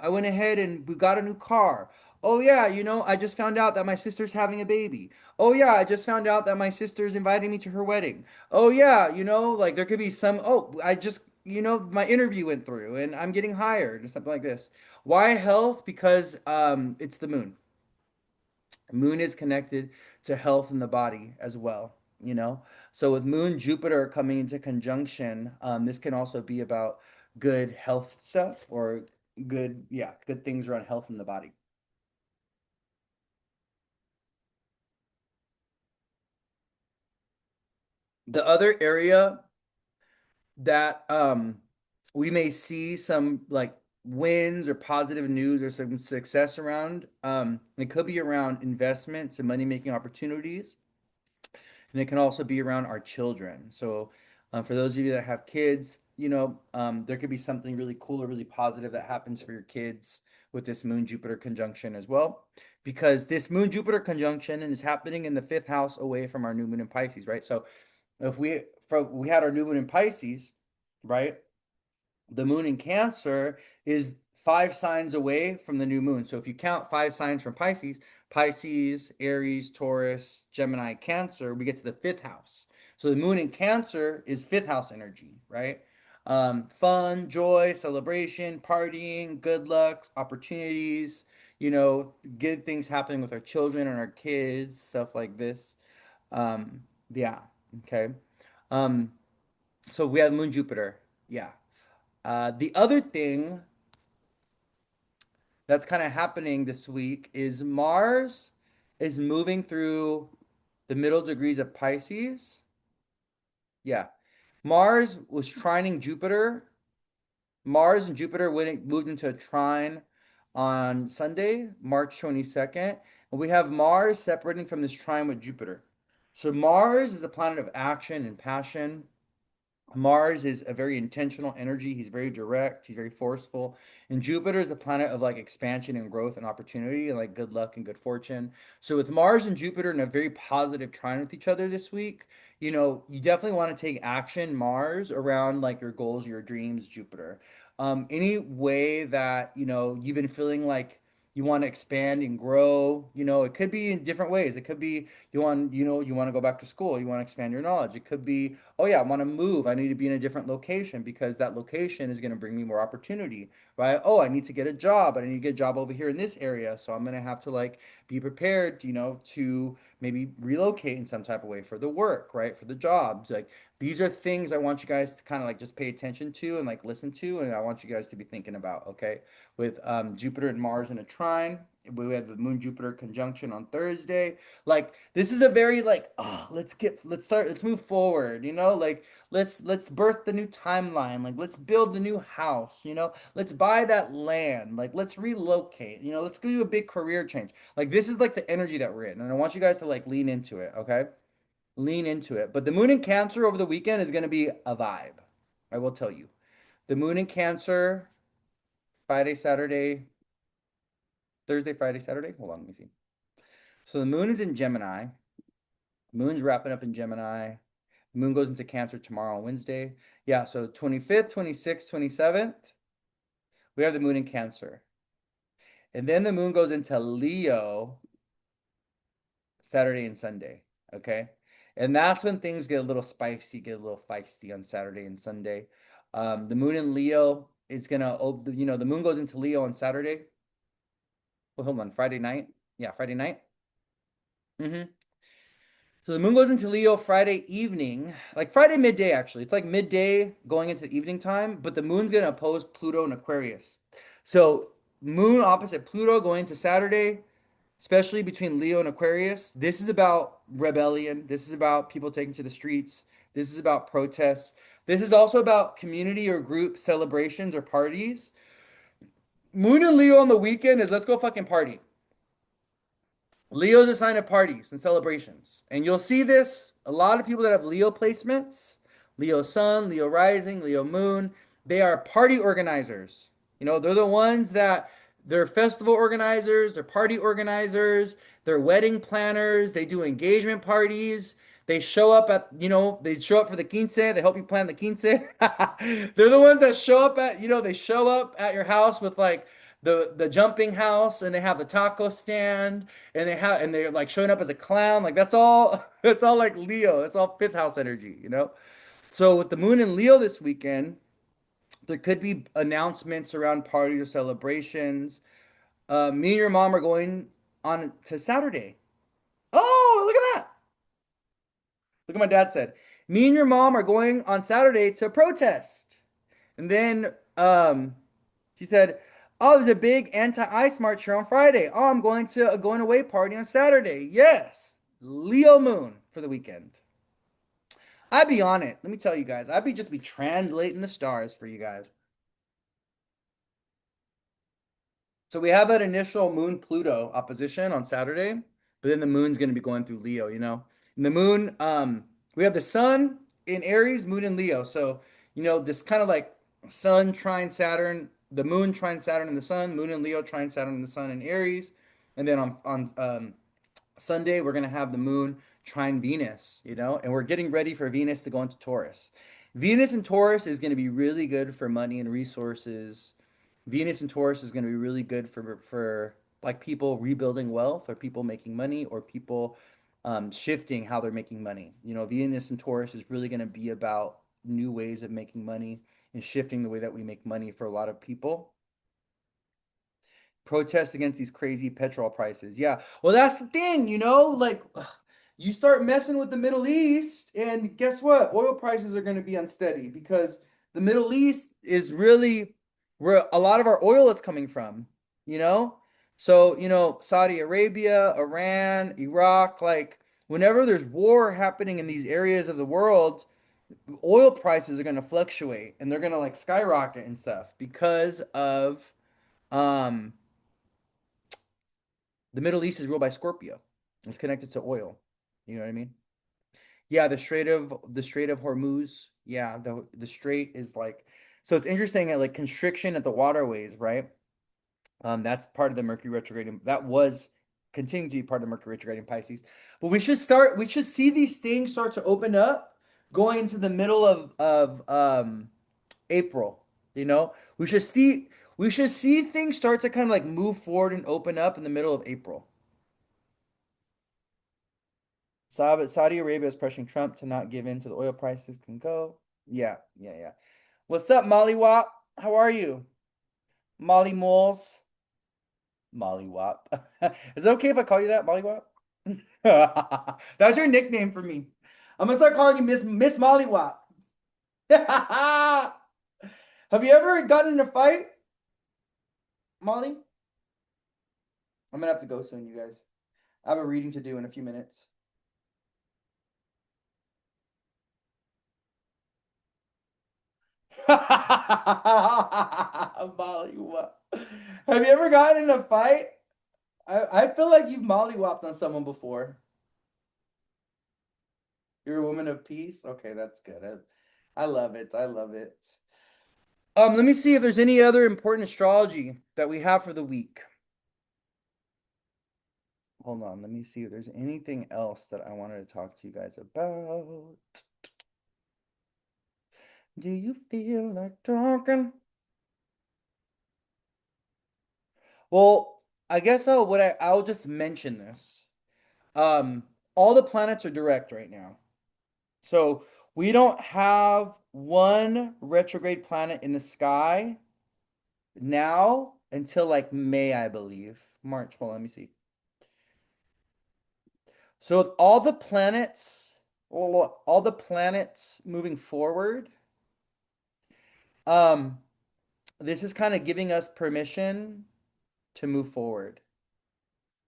I went ahead and we got a new car. Oh yeah, I just found out that my sister's having a baby. Oh yeah, I just found out that my sister's inviting me to her wedding. Oh yeah, like there could be some, oh, I just my interview went through and I'm getting hired or something like this. Why health? Because it's the moon. Moon is connected to health in the body as well, you know? So with Moon Jupiter coming into conjunction, this can also be about good health stuff or good, yeah, good things around health in the body. The other area that we may see some like wins or positive news or some success around. It could be around investments and money making opportunities, and it can also be around our children. So, for those of you that have kids, there could be something really cool or really positive that happens for your kids with this Moon Jupiter conjunction as well. Because this Moon Jupiter conjunction is happening in the fifth house away from our new moon in Pisces, right? So if we had our new moon in Pisces, right? The moon in Cancer is 5 signs away from the new moon. So if you count 5 signs from Pisces, Pisces, Aries, Taurus, Gemini, Cancer, we get to the fifth house. So the moon in Cancer is fifth house energy, right? Fun, joy, celebration, partying, good luck, opportunities, good things happening with our children and our kids, stuff like this. Yeah, okay. Um, so we have Moon Jupiter. Yeah. The other thing that's kind of happening this week is Mars is moving through the middle degrees of Pisces. Yeah. Mars was trining Jupiter. Mars and Jupiter moved into a trine on Sunday, March 22nd. And we have Mars separating from this trine with Jupiter. So Mars is the planet of action and passion. Mars is a very intentional energy. He's very direct. He's very forceful. And Jupiter is the planet of like expansion and growth and opportunity and like good luck and good fortune. So with Mars and Jupiter in a very positive trine with each other this week, you definitely want to take action, Mars, around like your goals, your dreams, Jupiter. Any way that, you've been feeling like you want to expand and grow, it could be in different ways. It could be you want to go back to school, you want to expand your knowledge. It could be, oh yeah, I want to move. I need to be in a different location because that location is going to bring me more opportunity, right? Oh, I need to get a job. I need to get a job over here in this area. So I'm going to have to like be prepared, to maybe relocate in some type of way for the work, right? For the jobs. Like these are things I want you guys to kind of like just pay attention to and like listen to, and I want you guys to be thinking about, okay? With Jupiter and Mars in a trine. We have the Moon Jupiter conjunction on Thursday. Like this is a very like, oh, let's move forward, like let's birth the new timeline, like let's build the new house, let's buy that land, like let's relocate, let's go do a big career change. Like this is like the energy that we're in, and I want you guys to like lean into it, okay? Lean into it. But the moon in Cancer over the weekend is going to be a vibe. I will tell you. The moon in Cancer, Friday, Saturday, Thursday, Friday, Saturday. Hold on, let me see. So the moon is in Gemini. Moon's wrapping up in Gemini. Moon goes into Cancer tomorrow, Wednesday. Yeah, so 25th, 26th, 27th, we have the moon in Cancer. And then the moon goes into Leo Saturday and Sunday. Okay. And that's when things get a little spicy, get a little feisty on Saturday and Sunday. The moon in Leo is gonna, the moon goes into Leo on Saturday. Well, hold on, Friday night. Yeah, Friday night. hmm So the moon goes into Leo Friday evening, like Friday midday, actually. It's like midday going into evening time, but the moon's gonna oppose Pluto in Aquarius. So moon opposite Pluto going into Saturday, especially between Leo and Aquarius. This is about rebellion. This is about people taking to the streets. This is about protests. This is also about community or group celebrations or parties. Moon and Leo on the weekend is let's go fucking party. Leo's a sign of parties and celebrations. And you'll see this, a lot of people that have Leo placements, Leo Sun, Leo Rising, Leo Moon, they are party organizers. They're the ones that they're festival organizers, they're party organizers, they're wedding planners, they do engagement parties. They show up they show up for the quince, they help you plan the quince. They're the ones that show up they show up at your house with like the jumping house, and they have the taco stand, and they're like showing up as a clown. Like that's all that's all like Leo. That's all fifth house energy. So with the moon in Leo this weekend, there could be announcements around parties or celebrations. Me and your mom are going on to Saturday. Oh, look at that. Look what my dad said. Me and your mom are going on Saturday to protest. And then she said, "Oh, there's a big anti-ice march here on Friday. Oh, I'm going to a going away party on Saturday." Yes, Leo moon for the weekend. I'd be on it. Let me tell you guys. I'd be just be translating the stars for you guys. So we have that initial Moon Pluto opposition on Saturday, but then the moon's going to be going through Leo. And the moon, we have the sun in Aries, moon in Leo. So, this kind of like sun trine Saturn, the moon trine Saturn and the sun, moon in Leo trine Saturn and the sun in Aries. And then on Sunday, we're going to have the moon trine Venus, and we're getting ready for Venus to go into Taurus. Venus in Taurus is going to be really good for money and resources. Venus and Taurus is going to be really good for like people rebuilding wealth or people making money or people shifting how they're making money. Venus and Taurus is really going to be about new ways of making money and shifting the way that we make money for a lot of people. Protest against these crazy petrol prices. Yeah. Well, that's the thing, like you start messing with the Middle East, and guess what? Oil prices are going to be unsteady because the Middle East is really where a lot of our oil is coming from, you know? So, Saudi Arabia, Iran, Iraq, like whenever there's war happening in these areas of the world, oil prices are going to fluctuate and they're going to like skyrocket and stuff because of um the Middle East is ruled by Scorpio. It's connected to oil. You know what I mean? Yeah, the Strait of Hormuz. Yeah, the strait is like so it's interesting that like constriction at the waterways, right? That's part of the Mercury retrograde. That was continuing to be part of the Mercury retrograde in Pisces. But we should see these things start to open up going into the middle of April. We should see things start to kind of like move forward and open up in the middle of April. Saudi Arabia is pressuring Trump to not give in to the oil prices can go. Yeah, yeah, yeah. What's up, Molly Wop? How are you? Molly Moles? Molly Wop. Is it okay if I call you that, Molly Wop? That's your nickname for me. I'm gonna start calling you Miss Molly Wop. Have you ever gotten in a fight, Molly? I'm gonna have to go soon, you guys. I have a reading to do in a few minutes. Mollywop. Have you ever gotten in a fight? I feel like you've mollywopped on someone before. You're a woman of peace? Okay, that's good. I love it. I love it. Let me see if there's any other important astrology that we have for the week. Hold on, let me see if there's anything else that I wanted to talk to you guys about. Do you feel like talking? Well, I guess I'll just mention this. Um, all the planets are direct right now. So we don't have one retrograde planet in the sky now until like May, I believe. March. Hold on, let me see. So with all the planets moving forward, um, this is kind of giving us permission to move forward.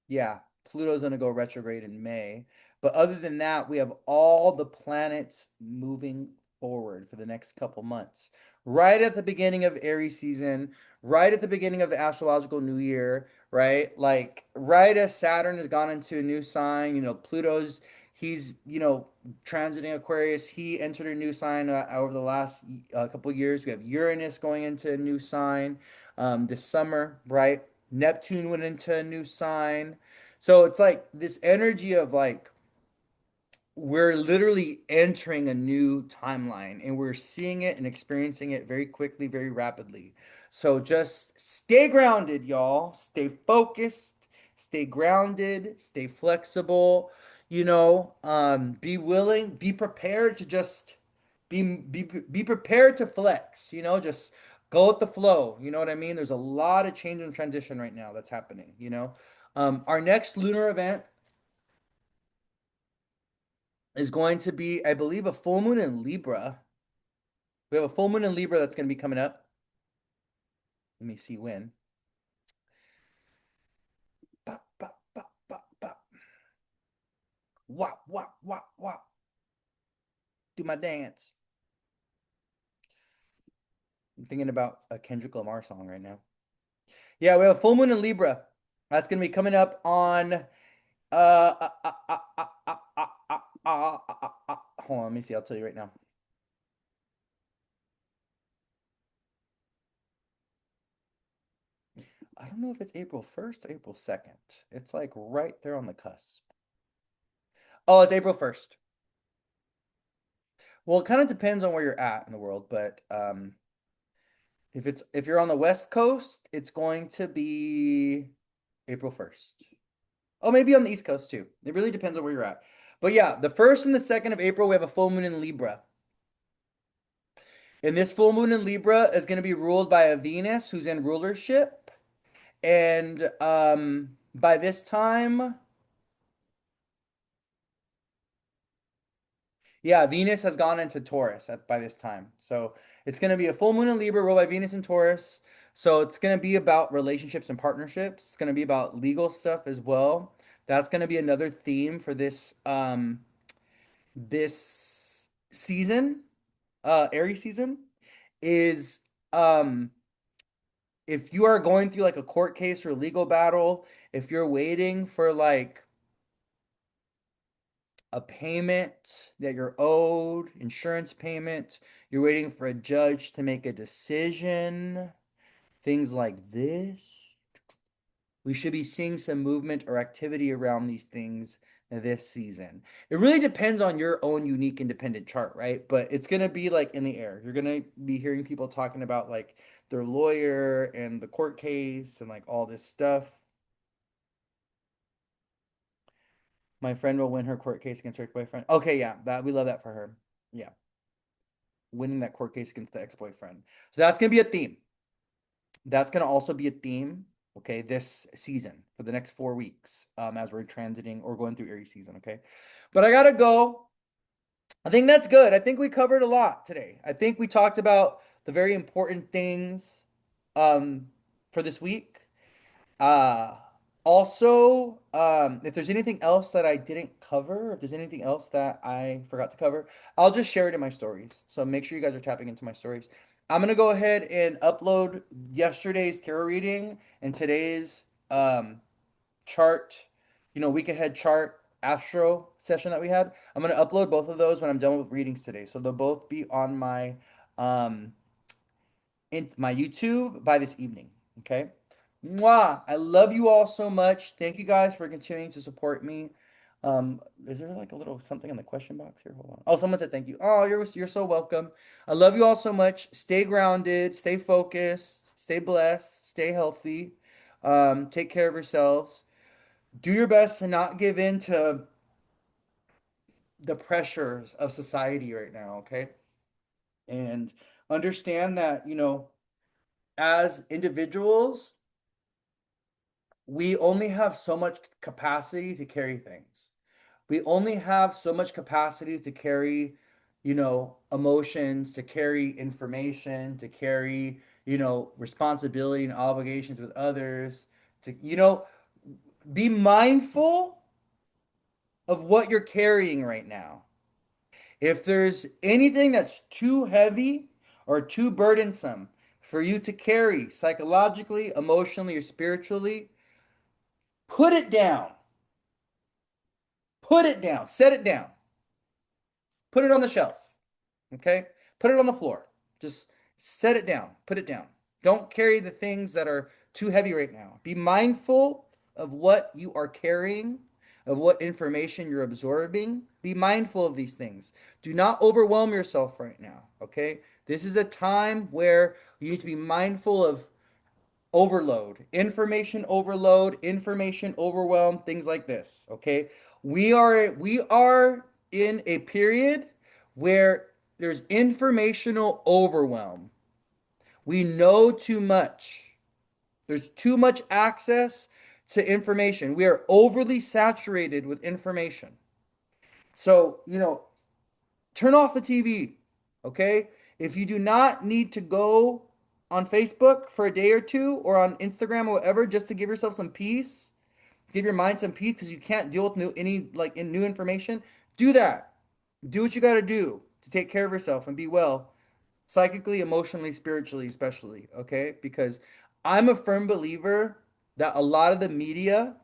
Yeah, Pluto's going to go retrograde in May. But other than that, we have all the planets moving forward for the next couple months. Right at the beginning of Aries season, right at the beginning of the astrological new year, right? Like right as Saturn has gone into a new sign, Pluto's he's transiting Aquarius. He entered a new sign over the last couple years. We have Uranus going into a new sign this summer, right? Neptune went into a new sign. So it's like this energy of like we're literally entering a new timeline and we're seeing it and experiencing it very quickly, very rapidly. So just stay grounded, y'all. Stay focused, stay grounded, stay flexible, be willing, be prepared to just be prepared to flex, just go with the flow. You know what I mean? There's a lot of change and transition right now that's happening. Our next lunar event is going to be, I believe, a full moon in Libra. We have a full moon in Libra that's going to be coming up. Let me see when. Bop, bop, bop, bop, bop. Wop, wop, wop, wop. Do my dance. I'm thinking about a Kendrick Lamar song right now. Yeah, we have a full moon in Libra. That's going to be coming up on. Hold on, let me see. I'll tell you right now. I don't know if it's April 1st or April 2nd. It's like right there on the cusp. Oh, it's April 1st. Well, it kind of depends on where you're at in the world, but if you're on the West Coast, it's going to be April 1st. Oh, maybe on the East Coast too. It really depends on where you're at. But yeah, the 1st and the 2nd of April, we have a full moon in Libra. And this full moon in Libra is going to be ruled by a Venus who's in rulership. And by this time, yeah, Venus has gone into Taurus by this time. So it's going to be a full moon in Libra ruled by Venus and Taurus. So it's going to be about relationships and partnerships. It's going to be about legal stuff as well. That's going to be another theme for this season, Aries season, is um if you are going through like a court case or a legal battle, if you're waiting for like a payment that you're owed, insurance payment, you're waiting for a judge to make a decision, things like this. We should be seeing some movement or activity around these things this season. It really depends on your own unique independent chart, right? But it's going to be like in the air. You're going to be hearing people talking about like their lawyer and the court case and like all this stuff. My friend will win her court case against her boyfriend. Okay, yeah, that we love that for her. Yeah, winning that court case against the ex-boyfriend. So that's gonna be a theme. That's gonna also be a theme. Okay, this season for the next 4 weeks, as we're transiting or going through Aries season. Okay, but I gotta go. I think that's good. I think we covered a lot today. I think we talked about the very important things, um, for this week. Uh, Also, if there's anything else that I didn't cover, if there's anything else that I forgot to cover, I'll just share it in my stories. So make sure you guys are tapping into my stories. I'm gonna go ahead and upload yesterday's tarot reading and today's chart, week ahead chart astro session that we had. I'm gonna upload both of those when I'm done with readings today. So they'll both be on um in my YouTube by this evening. Okay. Mwah! I love you all so much. Thank you guys for continuing to support me. Is there like a little something in the question box here? Hold on. Oh, someone said thank you. Oh, you're so welcome. I love you all so much. Stay grounded, stay focused, stay blessed, stay healthy. Take care of yourselves. Do your best to not give in to the pressures of society right now, okay? And understand that, as individuals, we only have so much capacity to carry things. We only have so much capacity to carry, emotions, to carry information, to carry, responsibility and obligations with others, to, be mindful of what you're carrying right now. If there's anything that's too heavy or too burdensome for you to carry psychologically, emotionally, or spiritually, put it down. Put it down. Set it down. Put it on the shelf. Okay? Put it on the floor. Just set it down. Put it down. Don't carry the things that are too heavy right now. Be mindful of what you are carrying, of what information you're absorbing. Be mindful of these things. Do not overwhelm yourself right now. Okay? This is a time where you need to be mindful of overload, information overwhelm, things like this. Okay, we are in a period where there's informational overwhelm. We know too much. There's too much access to information. We are overly saturated with information. So, turn off the TV, okay? If you do not need to go on Facebook for a day or two or on Instagram or whatever just to give yourself some peace, give your mind some peace because you can't deal with new information, do that. Do what you got to do to take care of yourself and be well, psychically, emotionally, spiritually, especially, okay? Because I'm a firm believer that a lot of the media,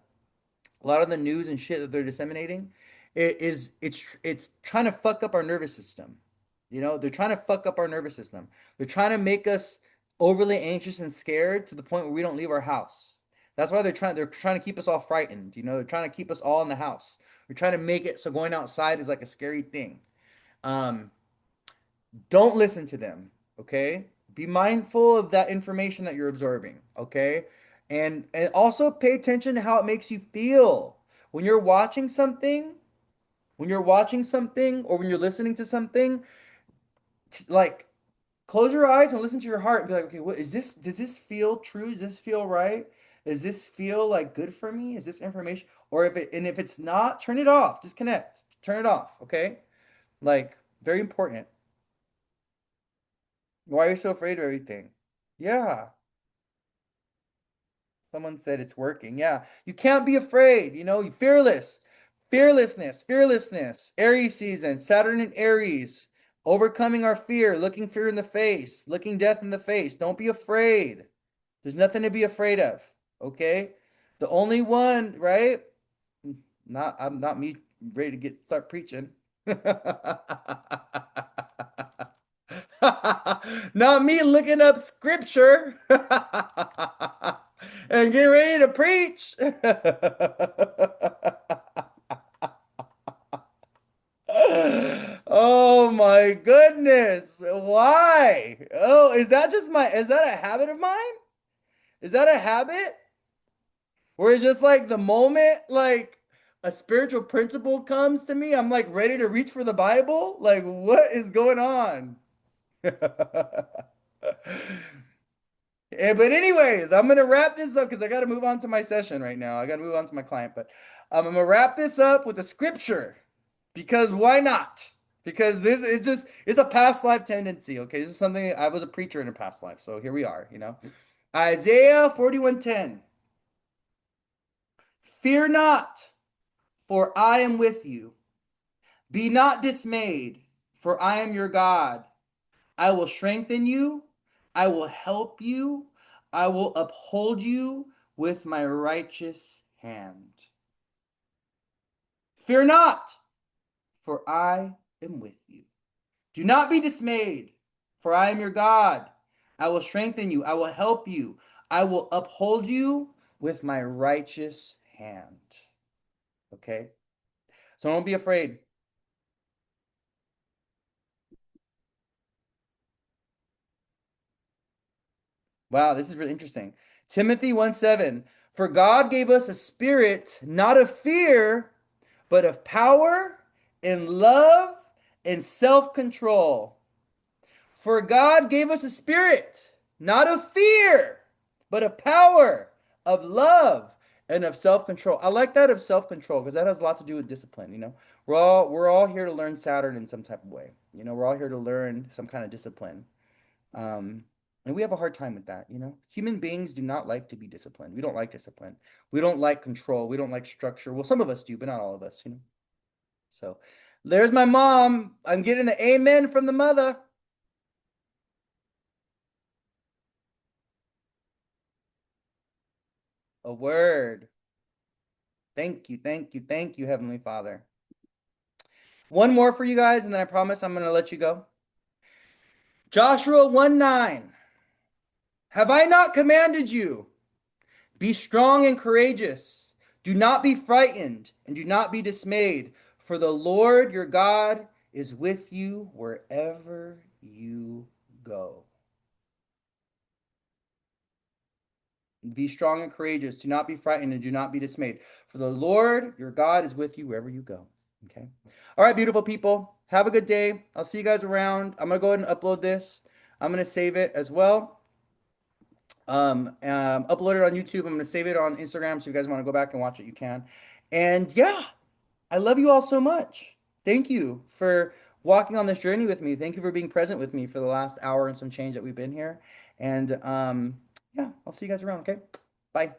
a lot of the news and shit that they're disseminating it's trying to fuck up our nervous system. They're trying to fuck up our nervous system. They're trying to make us overly anxious and scared to the point where we don't leave our house. That's why they're trying to keep us all frightened. They're trying to keep us all in the house. They're trying to make it so going outside is like a scary thing. Um, don't listen to them, okay? Be mindful of that information that you're absorbing, okay? And also pay attention to how it makes you feel. When you're watching something, or when you're listening to something, like close your eyes and listen to your heart and be like, okay, what is this? Does this feel true? Does this feel right? Does this feel like good for me? Is this information? Or if it's not, turn it off. Disconnect. Turn it off, okay? Like, very important. Why are you so afraid of everything? Yeah. Someone said it's working. Yeah. You can't be afraid, fearless. Fearlessness. Aries season, Saturn and Aries. Overcoming our fear, looking fear in the face, looking death in the face. Don't be afraid. There's nothing to be afraid of. Okay? The only one, right? I'm not me ready to start preaching. Not me looking up scripture and get ready to preach. Oh my goodness. Why? Oh, is that a habit of mine? Is that a habit? Where it's just like the moment like a spiritual principle comes to me, I'm like ready to reach for the Bible? Like what is going on? But anyways, I'm gonna wrap this up because I gotta move on to my session right now. I gotta move on to my client, but I'm gonna wrap this up with a scripture because why not? Because this it's a past life tendency. Okay, this is something I was a preacher in a past life, so here we are. Isaiah 41:10. Fear not, for I am with you. Be not dismayed, for I am your God. I will strengthen you. I will help you. I will uphold you with my righteous hand. Fear not, for I am with you. Do not be dismayed, for I am your God. I will strengthen you. I will help you. I will uphold you with my righteous hand. Okay? So don't be afraid. Wow, this is really interesting. Timothy 1:7. For God gave us a spirit not of fear, but of power and love and self-control. For God gave us a spirit not of fear, but of power, of love, and of self-control. I like that of self-control because that has a lot to do with discipline, you know. We're all here to learn Saturn in some type of way. You know, we're all here to learn some kind of discipline. Um, and we have a hard time with that, you know. Human beings do not like to be disciplined. We don't like discipline. We don't like control. We don't like structure. Well, some of us do, but not all of us, you know. So there's my mom. I'm getting the amen from the mother. A word. Thank you, thank you, thank you, Heavenly Father. One more for you guys, and then I promise I'm going to let you go. Joshua 1:9. Have I not commanded you? Be strong and courageous. Do not be frightened and do not be dismayed, for the Lord your God is with you wherever you go. Be strong and courageous. Do not be frightened and do not be dismayed, for the Lord your God is with you wherever you go. Okay. All right, beautiful people. Have a good day. I'll see you guys around. I'm going to go ahead and upload this. I'm going to save it as well. Upload it on YouTube. I'm going to save it on Instagram. So if you guys want to go back and watch it, you can. And yeah, I love you all so much. Thank you for walking on this journey with me. Thank you for being present with me for the last hour and some change that we've been here. And yeah, I'll see you guys around. Okay. Bye.